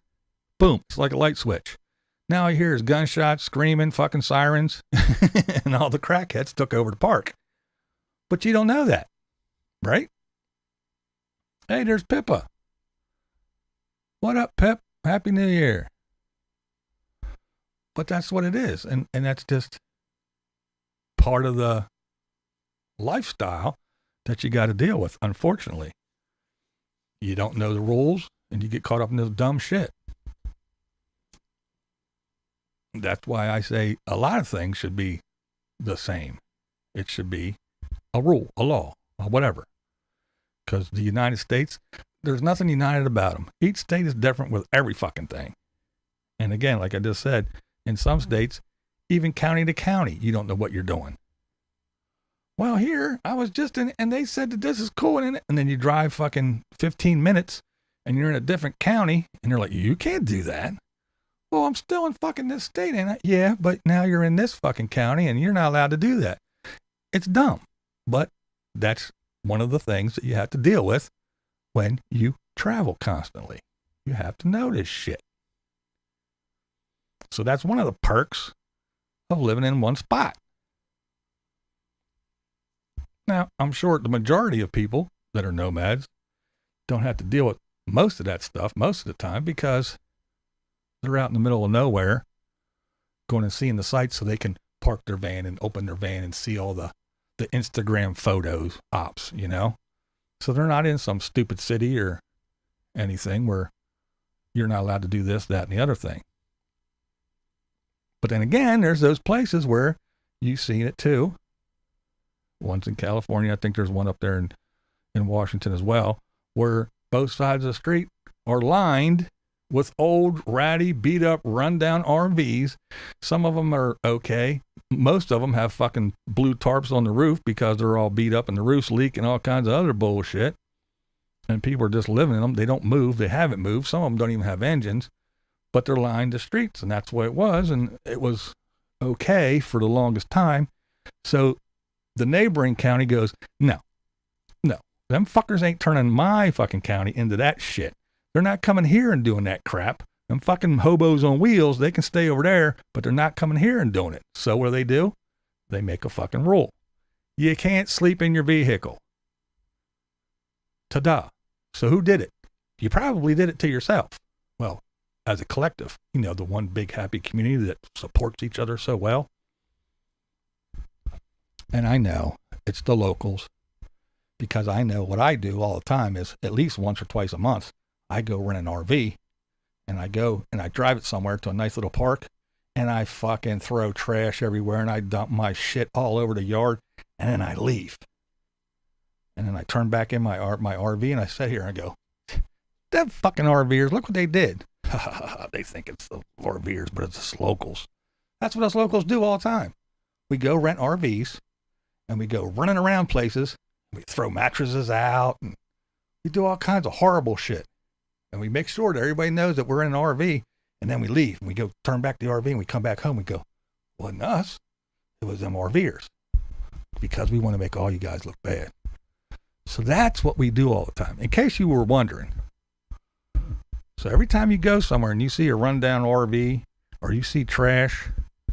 boom, it's like a light switch. Now all you hear is gunshots, screaming, fucking sirens, and all the crackheads took over the park. But you don't know that, right? Hey, there's Pippa. What up, Pip? Happy New Year. But that's what it is. And that's just part of the lifestyle that you got to deal with, unfortunately. You don't know the rules and you get caught up in this dumb shit. That's why I say a lot of things should be the same. It should be a rule, a law, or whatever. Because the United States, there's nothing united about them. Each state is different with every fucking thing. And again, like I just said, in some states, even county to county, you don't know what you're doing. Well, here, I was just in, and they said that this is cool, and then you drive fucking 15 minutes, and you're in a different county, and they're like, you can't do that. Well, I'm still in fucking this state, ain't I? Yeah, but now you're in this fucking county, and you're not allowed to do that. It's dumb, but that's one of the things that you have to deal with when you travel constantly. You have to know this shit. So that's one of the perks of living in one spot. Now, I'm sure the majority of people that are nomads don't have to deal with most of that stuff most of the time because they're out in the middle of nowhere going and seeing the sights so they can park their van and open their van and see all the Instagram photos ops, you know? So they're not in some stupid city or anything where you're not allowed to do this, that, and the other thing. But then again, there's those places where you've seen it too. One's in California. I think there's one up there in Washington as well, where both sides of the street are lined with old, ratty, beat up, rundown RVs. Some of them are okay. Most of them have fucking blue tarps on the roof because they're all beat up and the roof's leak and all kinds of other bullshit. And people are just living in them. They don't move. They haven't moved. Some of them don't even have engines, but they're lined the streets, and that's the way it was. And it was okay for the longest time. So the neighboring county goes, no, them fuckers ain't turning my fucking county into that shit. They're not coming here and doing that crap. Them fucking hobos on wheels, they can stay over there, but they're not coming here and doing it. So what do? They make a fucking rule. You can't sleep in your vehicle. Ta-da. So who did it? You probably did it to yourself. Well, as a collective, you know, the one big happy community that supports each other so well. And I know it's the locals, because I know what I do all the time is at least once or twice a month, I go rent an RV and I go and I drive it somewhere to a nice little park and I fucking throw trash everywhere and I dump my shit all over the yard and then I leave. And then I turn back in my RV and I sit here and I go, them fucking RVers, look what they did. They think it's the RVers, but it's us locals. That's what us locals do all the time. We go rent RVs and we go running around places. We throw mattresses out, and we do all kinds of horrible shit. And we make sure that everybody knows that we're in an RV, and then we leave, and we go turn back the RV, and we come back home, we go, wasn't us, it was them RVers, because we want to make all you guys look bad. So that's what we do all the time, in case you were wondering. So every time you go somewhere and you see a rundown RV, or you see trash,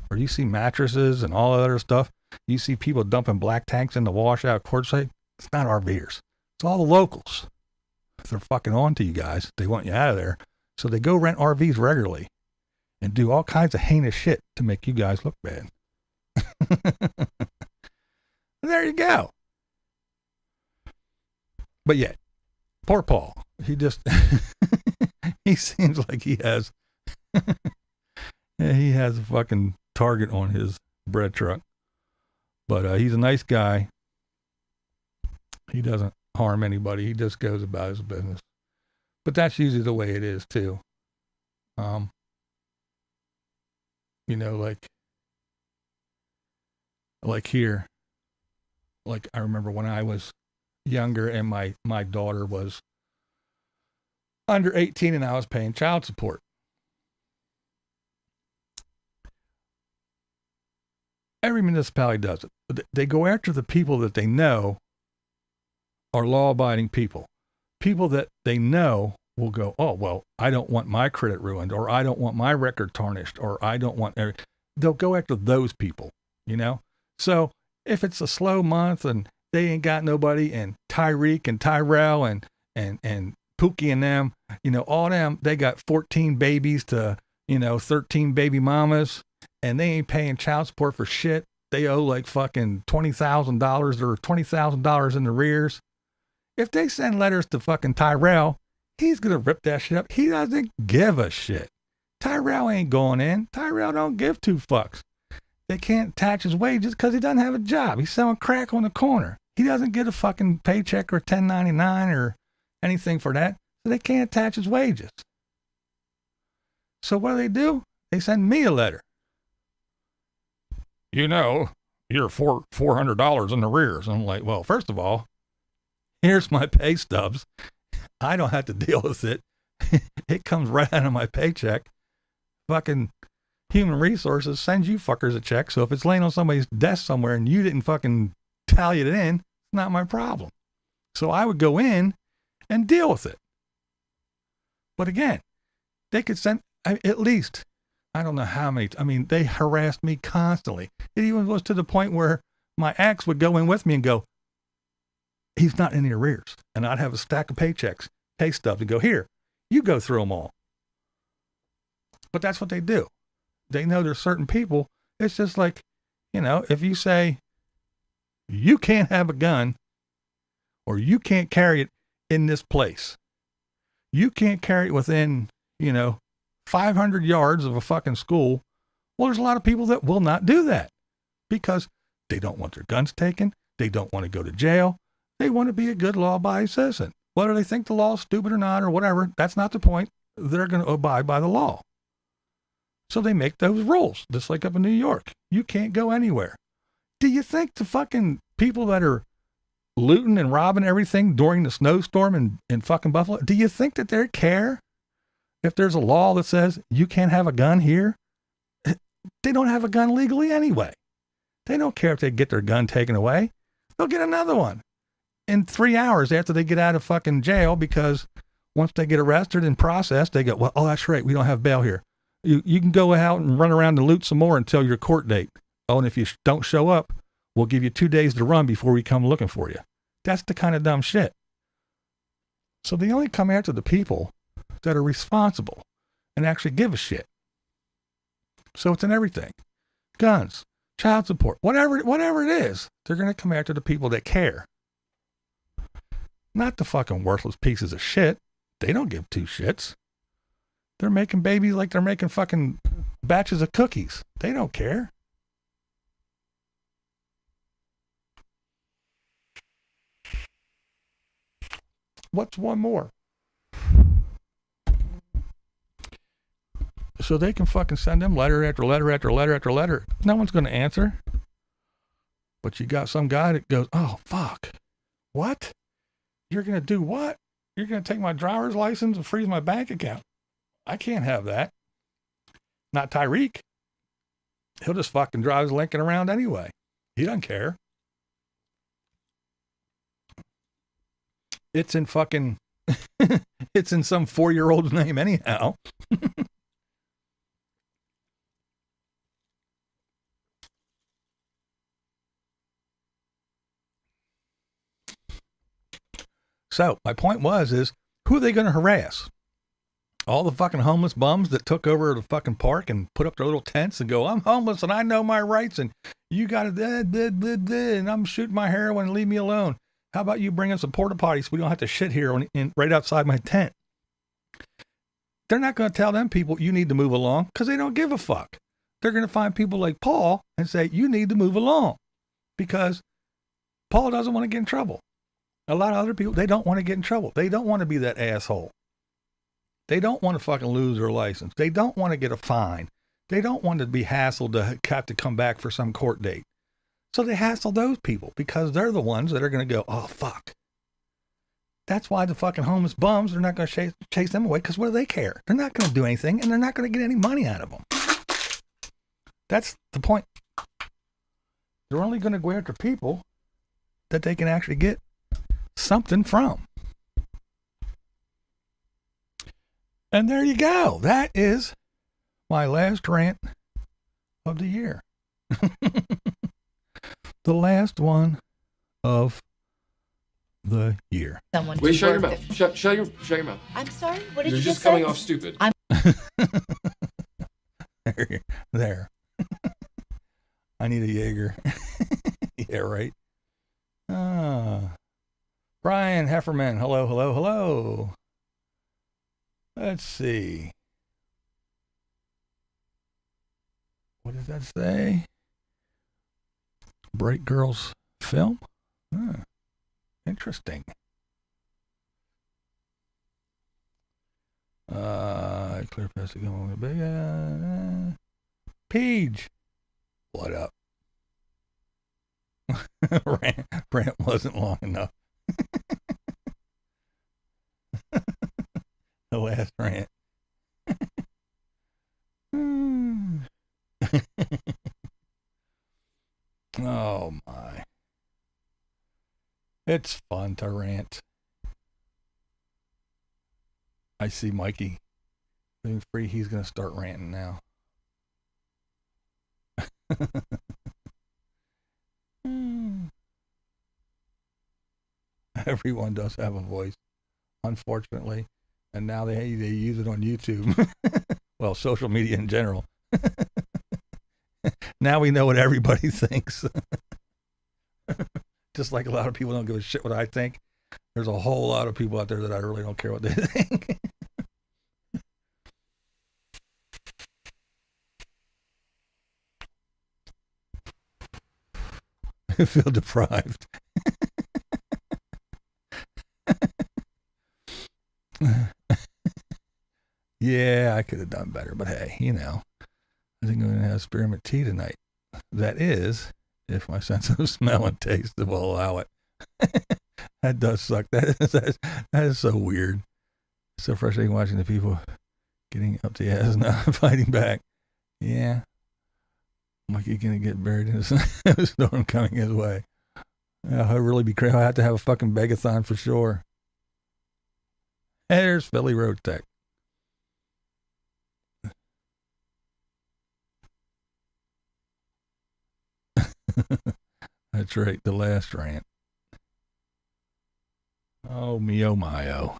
or you see mattresses and all that other stuff, you see people dumping black tanks in the washout quartzsite, it's not RVers. It's all the locals. They're fucking on to you guys. They want you out of there. So they go rent RVs regularly and do all kinds of heinous shit to make you guys look bad. There you go. But yet, poor Paul, he just, he seems like he has, he has a fucking target on his bread truck. But he's a nice guy. He doesn't harm anybody. He just goes about his business. But that's usually the way it is too. You know, like here, like I remember when I was younger and my daughter was under 18 and I was paying child support. Every municipality does it. They go after the people that they know are law-abiding people. People that they know will go, oh, well, I don't want my credit ruined, or I don't want my record tarnished, or I don't want... They'll go after those people, you know? So if it's a slow month and they ain't got nobody, and Tyreek and Tyrell and Pookie and them, you know, all them, they got 14 babies to, 13 baby mamas, and they ain't paying child support for shit. They owe like fucking $20,000 or $20,000 in arrears. If they send letters to fucking Tyrell, he's going to rip that shit up. He doesn't give a shit. Tyrell ain't going in. Tyrell don't give two fucks. They can't attach his wages because he doesn't have a job. He's selling crack on the corner. He doesn't get a fucking paycheck or 1099 or anything for that. So they can't attach his wages. So what do? They send me a letter. You're $400 in arrears. I'm like, well, first of all, here's my pay stubs. I don't have to deal with it. It comes right out of my paycheck. Fucking Human Resources sends you fuckers a check. So if it's laying on somebody's desk somewhere and you didn't fucking tally it in, it's not my problem. So I would go in and deal with it. But again, they could send at least, I don't know how many. I mean, they harassed me constantly. It even was to the point where my ex would go in with me and go, he's not in the arrears. And I'd have a stack of paychecks, pay stubs, and go, here, you go through them all. But that's what they do. They know there's certain people. It's just like, if you say you can't have a gun or you can't carry it in this place, you can't carry it within, 500 yards of a fucking school. Well, there's a lot of people that will not do that because they don't want their guns taken. They don't want to go to jail. They want to be a good law-abiding citizen. Whether they think the law is stupid or not or whatever, that's not the point. They're going to abide by the law. So they make those rules, just like up in New York. You can't go anywhere. Do you think the fucking people that are looting and robbing everything during the snowstorm in fucking Buffalo, do you think that they care if there's a law that says you can't have a gun here? They don't have a gun legally anyway. They don't care if they get their gun taken away. They'll get another one in 3 hours after they get out of fucking jail, because once they get arrested and processed, they go, well, oh, that's right, we don't have bail here. You can go out and run around and loot some more until your court date. Oh, and if you don't show up, we'll give you 2 days to run before we come looking for you. That's the kind of dumb shit. So they only come after the people that are responsible and actually give a shit. So it's in everything. Guns, child support, whatever it is, they're going to come after the people that care. Not the fucking worthless pieces of shit. They don't give two shits. They're making babies like they're making fucking batches of cookies. They don't care. What's one more? So they can fucking send them letter after letter after letter after letter. No one's going to answer. But you got some guy that goes, oh, fuck. What? You're going to do what? You're going to take my driver's license and freeze my bank account. I can't have that. Not Tyreek. He'll just fucking drive his Lincoln around anyway. He doesn't care. It's in fucking, it's in some 4-year-old's name anyhow. So my point is who are they going to harass? All the fucking homeless bums that took over the fucking park and put up their little tents and go, I'm homeless and I know my rights and you got to, and I'm shooting my heroin and leave me alone. How about you bring us some porta potties so we don't have to shit here right outside my tent? They're not going to tell them people you need to move along because they don't give a fuck. They're going to find people like Paul and say, you need to move along because Paul doesn't want to get in trouble. A lot of other people, they don't want to get in trouble. They don't want to be that asshole. They don't want to fucking lose their license. They don't want to get a fine. They don't want to be hassled to have to come back for some court date. So they hassle those people because they're the ones that are going to go, oh, fuck. That's why the fucking homeless bums are not going to chase them away because what do they care? They're not going to do anything and they're not going to get any money out of them. That's the point. They're only going to go after people that they can actually get something from. And there you go. That is my last rant of the year. The last one of the year. Wait, shut your mouth. Shut your mouth. I'm sorry? What did You're you just say? coming off stupid. There. I need a Jaeger. Yeah, right. Brian Hefferman. Hello. Let's see. What does that say? Bright Girls film? Interesting. Clear past the big Page. What up? Rant wasn't long enough. The last rant. Oh my. It's fun to rant. I see Mikey being free. He's going to start ranting now. Everyone does have a voice, unfortunately. And now they use it on YouTube. Well, social media in general. Now we know what everybody thinks. Just like a lot of people don't give a shit what I think. There's a whole lot of people out there that I really don't care what they think. I feel deprived. Yeah, I could have done better, but hey, I think I'm going to have spearmint tea tonight. That is, if my sense of smell and taste will allow it. That does suck. That is so weird. It's so frustrating watching the people getting up the ass and not fighting back. Yeah. Like you're going to get buried in a storm coming his way. I'll really be crazy. I have to have a fucking begathon for sure. There's Philly Road Tech. That's right, the last rant. Oh, me, oh, my, oh.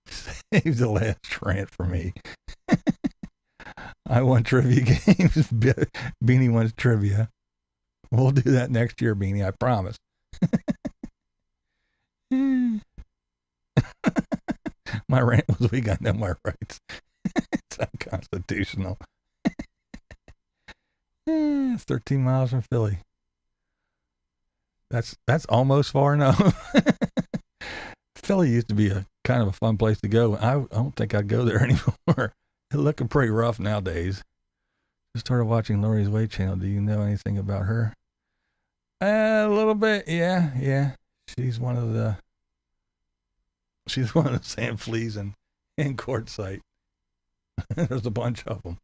Save the last rant for me. I want trivia games. Beanie wants trivia. We'll do that next year, Beanie, I promise. My rant was we got no more rights. It's unconstitutional. It's 13 miles from Philly. That's almost far enough. Philly used to be a kind of a fun place to go. I don't think I'd go there anymore. It's looking pretty rough nowadays. Just started watching Lori's Way channel. Do you know anything about her? A little bit, yeah. She's one of the Sam Fleas in Quartzsite. There's a bunch of them.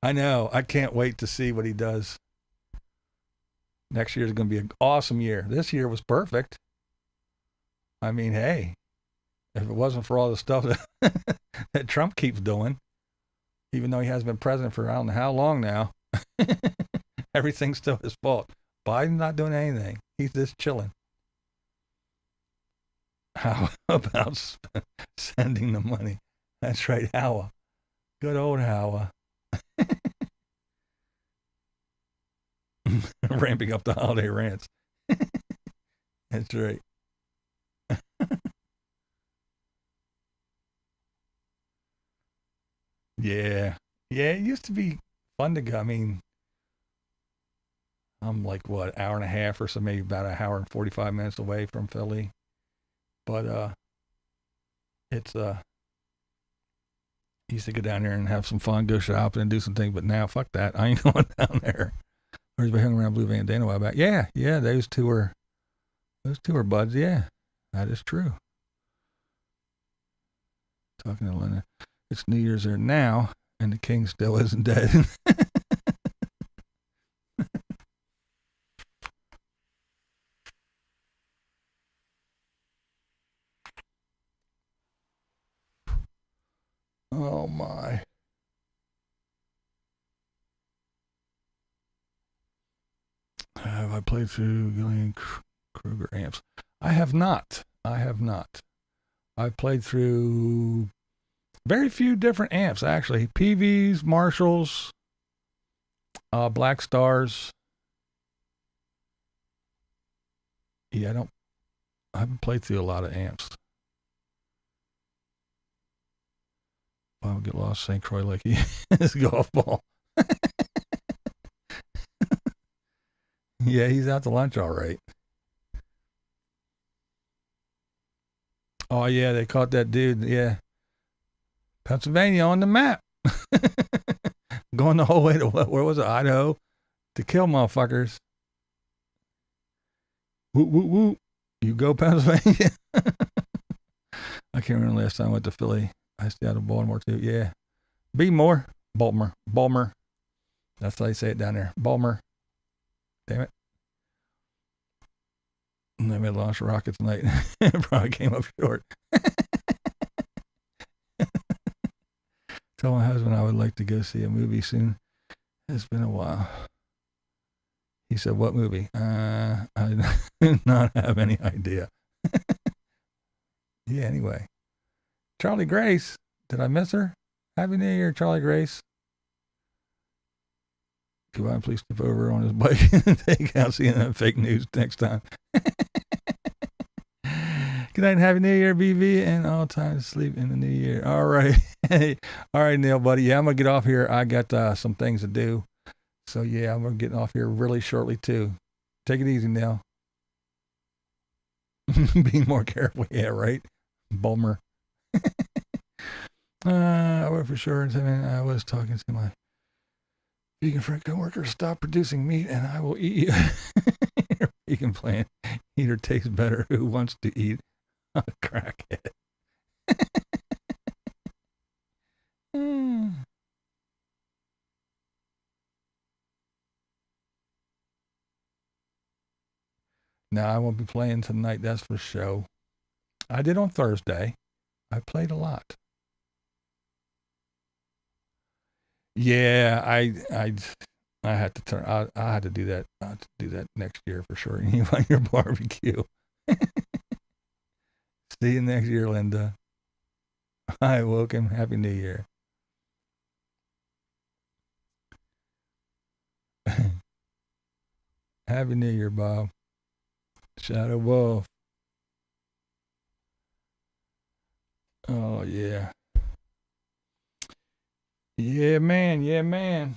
I know. I can't wait to see what he does. Next year is going to be an awesome year. This year was perfect. I mean, hey, if it wasn't for all the stuff that Trump keeps doing, even though he hasn't been president for I don't know how long now, everything's still his fault. Biden's not doing anything. He's just chilling. How about sending the money? That's right, Howa. Good old Howa. Ramping up the holiday rants. That's right. Yeah, it used to be fun to go. I mean, I'm like, what, hour and a half or so, maybe about an hour and 45 minutes away from Philly. But it's used to go down there and have some fun, go shopping and do some things. But now, fuck that. I ain't going down there. Where's we hung around Blue Bandana a while back? Yeah, those two are buds. Yeah, that is true. Talking to Linda. It's New Year's there now, and the king still isn't dead. Oh my. Have I played through Gillian Kruger amps? I have not. I played through very few different amps, actually. PVs, Marshalls, Black Stars. Yeah, I haven't played through a lot of amps. I'll get lost St. Croix like he is golf ball. Yeah, he's out to lunch all right. Oh, yeah, they caught that dude. Yeah. Pennsylvania on the map. Going the whole way to, where was it, Idaho? To kill motherfuckers. Woo, woo, woo. You go, Pennsylvania. I can't remember the last time I went to Philly. I stayed out of Baltimore, too. Yeah. Baltimore. That's how they say it down there. Baltimore. Damn it. And they made launch a rocket tonight. Probably came up short. Tell my husband I would like to go see a movie soon. It's been a while. He said, what movie? I do not have any idea. Yeah, anyway. Charlie Grace. Did I miss her? Happy New Year, Charlie Grace. Come on, please step over on his bike and take out CNN fake news next time. Good night and Happy New Year, BB, and all time to sleep in the new year. All right. All right, Neil, buddy. Yeah, I'm going to get off here. I got some things to do. So, yeah, I'm going to get off here really shortly, too. Take it easy, Neil. Be more careful. Yeah, right? Bummer. I work for sure. I was talking to my vegan friend coworker, stop producing meat and I will eat you. Your vegan plan. Eater tastes better. Who wants to eat a crackhead? No, I won't be playing tonight, that's for sure. I did on Thursday. I played a lot. Yeah, I had to turn. I had to do that. I had to do that next year for sure. You on your barbecue. See you next year, Linda. Hi, welcome. Happy New Year. Happy New Year, Bob. Shadow Wolf. Oh yeah. Yeah, man.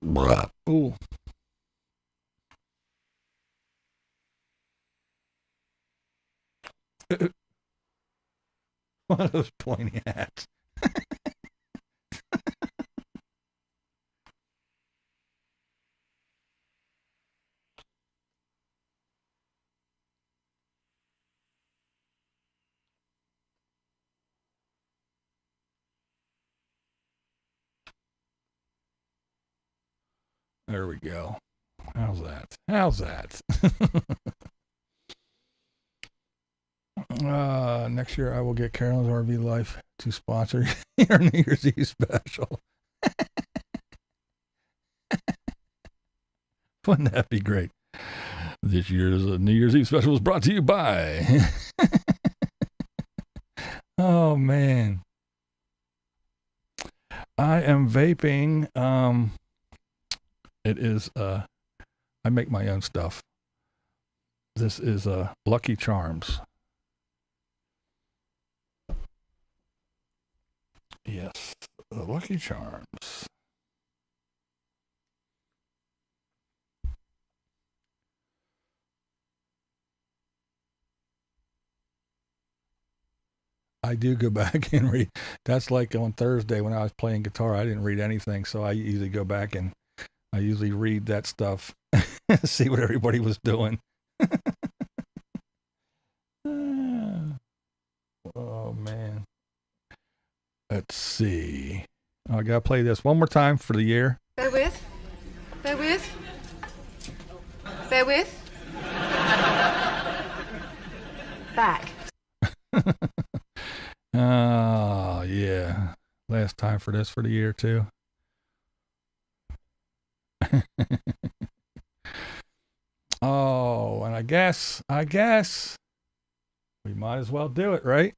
Ooh. One of those pointy hats. There we go. How's that? How's that? Next year I will get Carolyn's RV Life to sponsor your New Year's Eve special. Wouldn't that be great? This year's New Year's Eve special was brought to you by. Oh man. I am vaping. It is I make my own stuff. This is Lucky Charms. Yes, the Lucky Charms. I do go back and read. That's like on Thursday when I was playing guitar. I didn't read anything, so I usually go back and I usually read that stuff, see what everybody was doing. Oh, man. Let's see. Oh, I got to play this one more time for the year. Bear with. Bear with. Bear with. Back. Oh, yeah. Last time for this for the year, too. Oh, and I guess we might as well do it, right?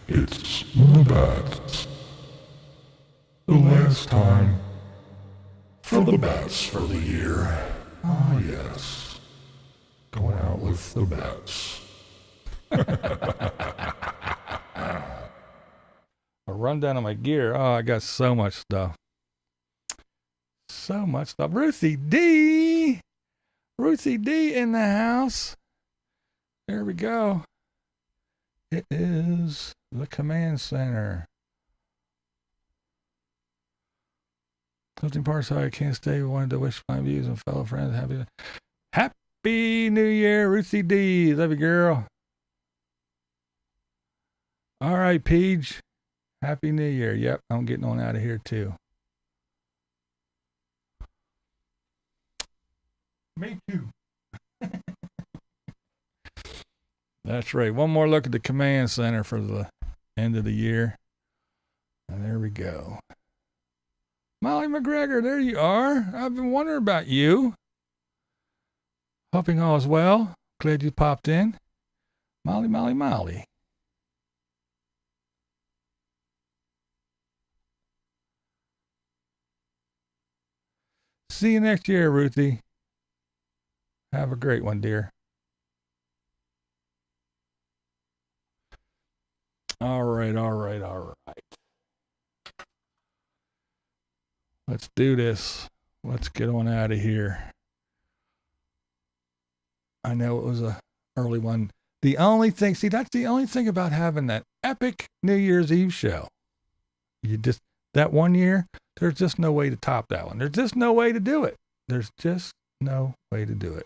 It's Unabassist. The last time for the bats for the year. Ah, yes. Going out with the bats. A rundown of my gear. Oh, I got so much stuff. So much stuff. Ruthie D. Ruthie D in the house. There we go. It is the command center. Something parts I can't stay. Wanted to wish my views and fellow friends happy New Year, Ruthie D. Love you, girl. All right, Paige. Happy New Year. Yep, I'm getting on out of here too. Me too. That's right. One more look at the command center for the end of the year. And there we go. Molly McGregor, there you are. I've been wondering about you. Hoping all is well. Glad you popped in. Molly, Molly, Molly. See you next year, Ruthie. Have a great one, dear. All right. Let's do this. Let's get on out of here. I know it was a early one. The only thing, that's the only thing about having that epic New Year's Eve show. That 1 year, there's just no way to top that one. There's just no way to do it. There's just no way to do it.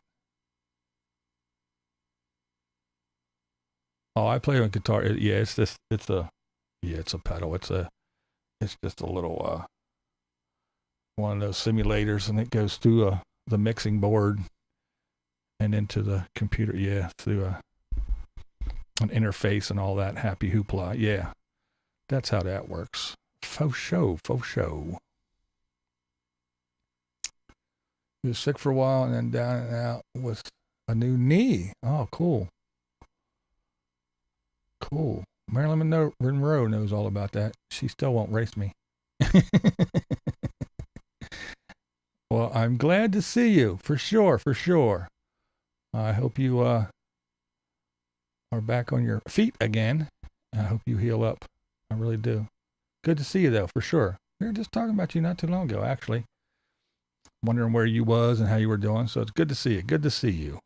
Oh, I play on guitar. It's a pedal. It's just a little, one of those simulators, and it goes through the mixing board and into the computer. Yeah, through an interface and all that happy hoopla. Yeah, that's how that works. Faux show. He was sick for a while and then down and out with a new knee. Oh, cool. Cool. Marilyn Monroe knows all about that. She still won't race me. Well, I'm glad to see you. For sure. I hope you are back on your feet again. I hope you heal up. I really do. Good to see you, though, for sure. We were just talking about you not too long ago, actually. Wondering where you was and how you were doing. So it's good to see you. Good to see you.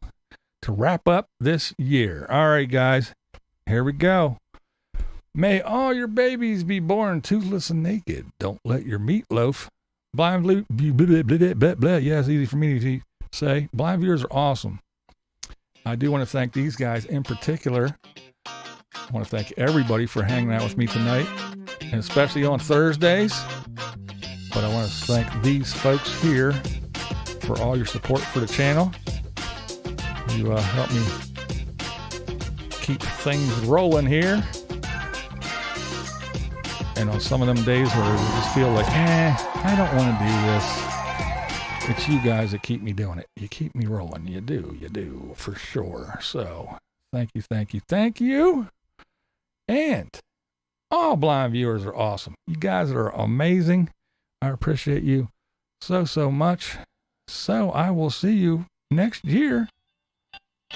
To wrap up this year. All right, guys. Here we go. May all your babies be born toothless and naked. Don't let your meatloaf. Blind blue. Yeah, it's easy for me to say. Blind viewers are awesome. I do want to thank these guys in particular. I want to thank everybody for hanging out with me tonight, and especially on Thursdays. But I want to thank these folks here for all your support for the channel. You help me keep things rolling here. And on some of them days where we just feel like, I don't want to do this, it's you guys that keep me doing it. You keep me rolling. You do, for sure. So thank you. And all blind viewers are awesome. You guys are amazing. I appreciate you so much. So I will see you next year.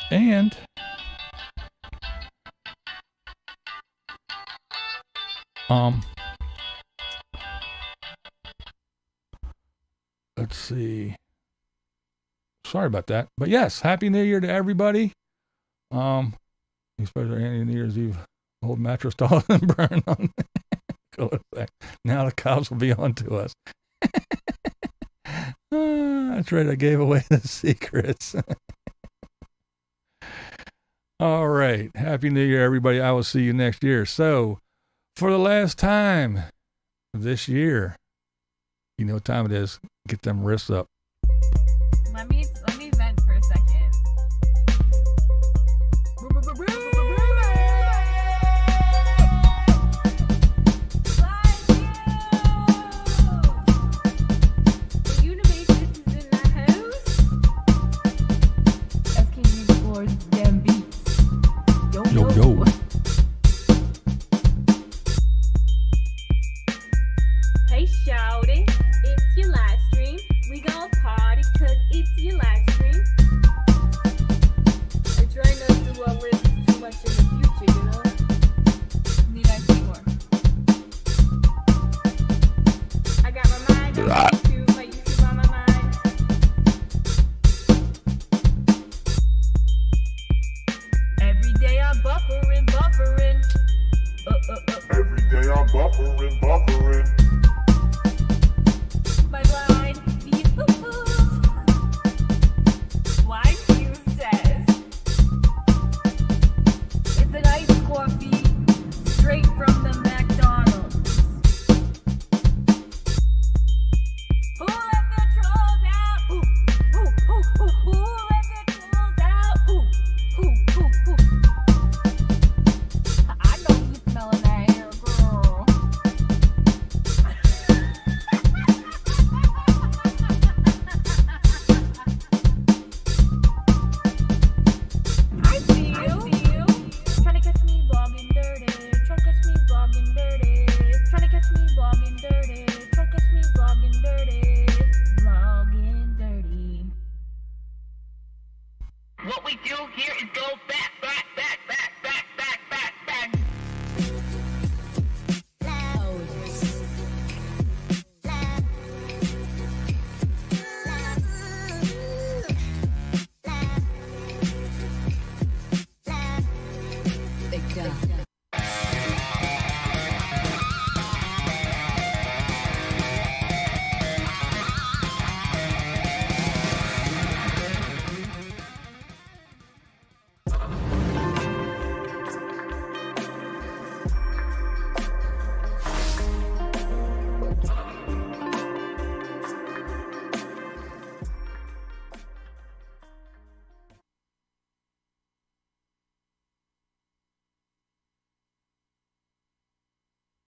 And let's see. Sorry about that. But yes, Happy New Year to everybody. Especially New Year's Eve. Old mattress tall and burn on. Now the cops will be on to us. That's right. I gave away the secrets. All right. Happy New Year, everybody. I will see you next year. So, for the last time this year, you know what time it is. Get them wrists up. Let me vent for a second. Unabassist is in the house. SK Music Floors, damn beats. Yo. Hey, shouty, it's your live stream. We gon' party 'cause it's your live stream. I try not to live too much in the future, you know? Need I say more? I got my mind on my YouTube on my mind. Every day I'm buffering. Every day I'm buffering. My blind views. Blind views says it's an iced coffee straight from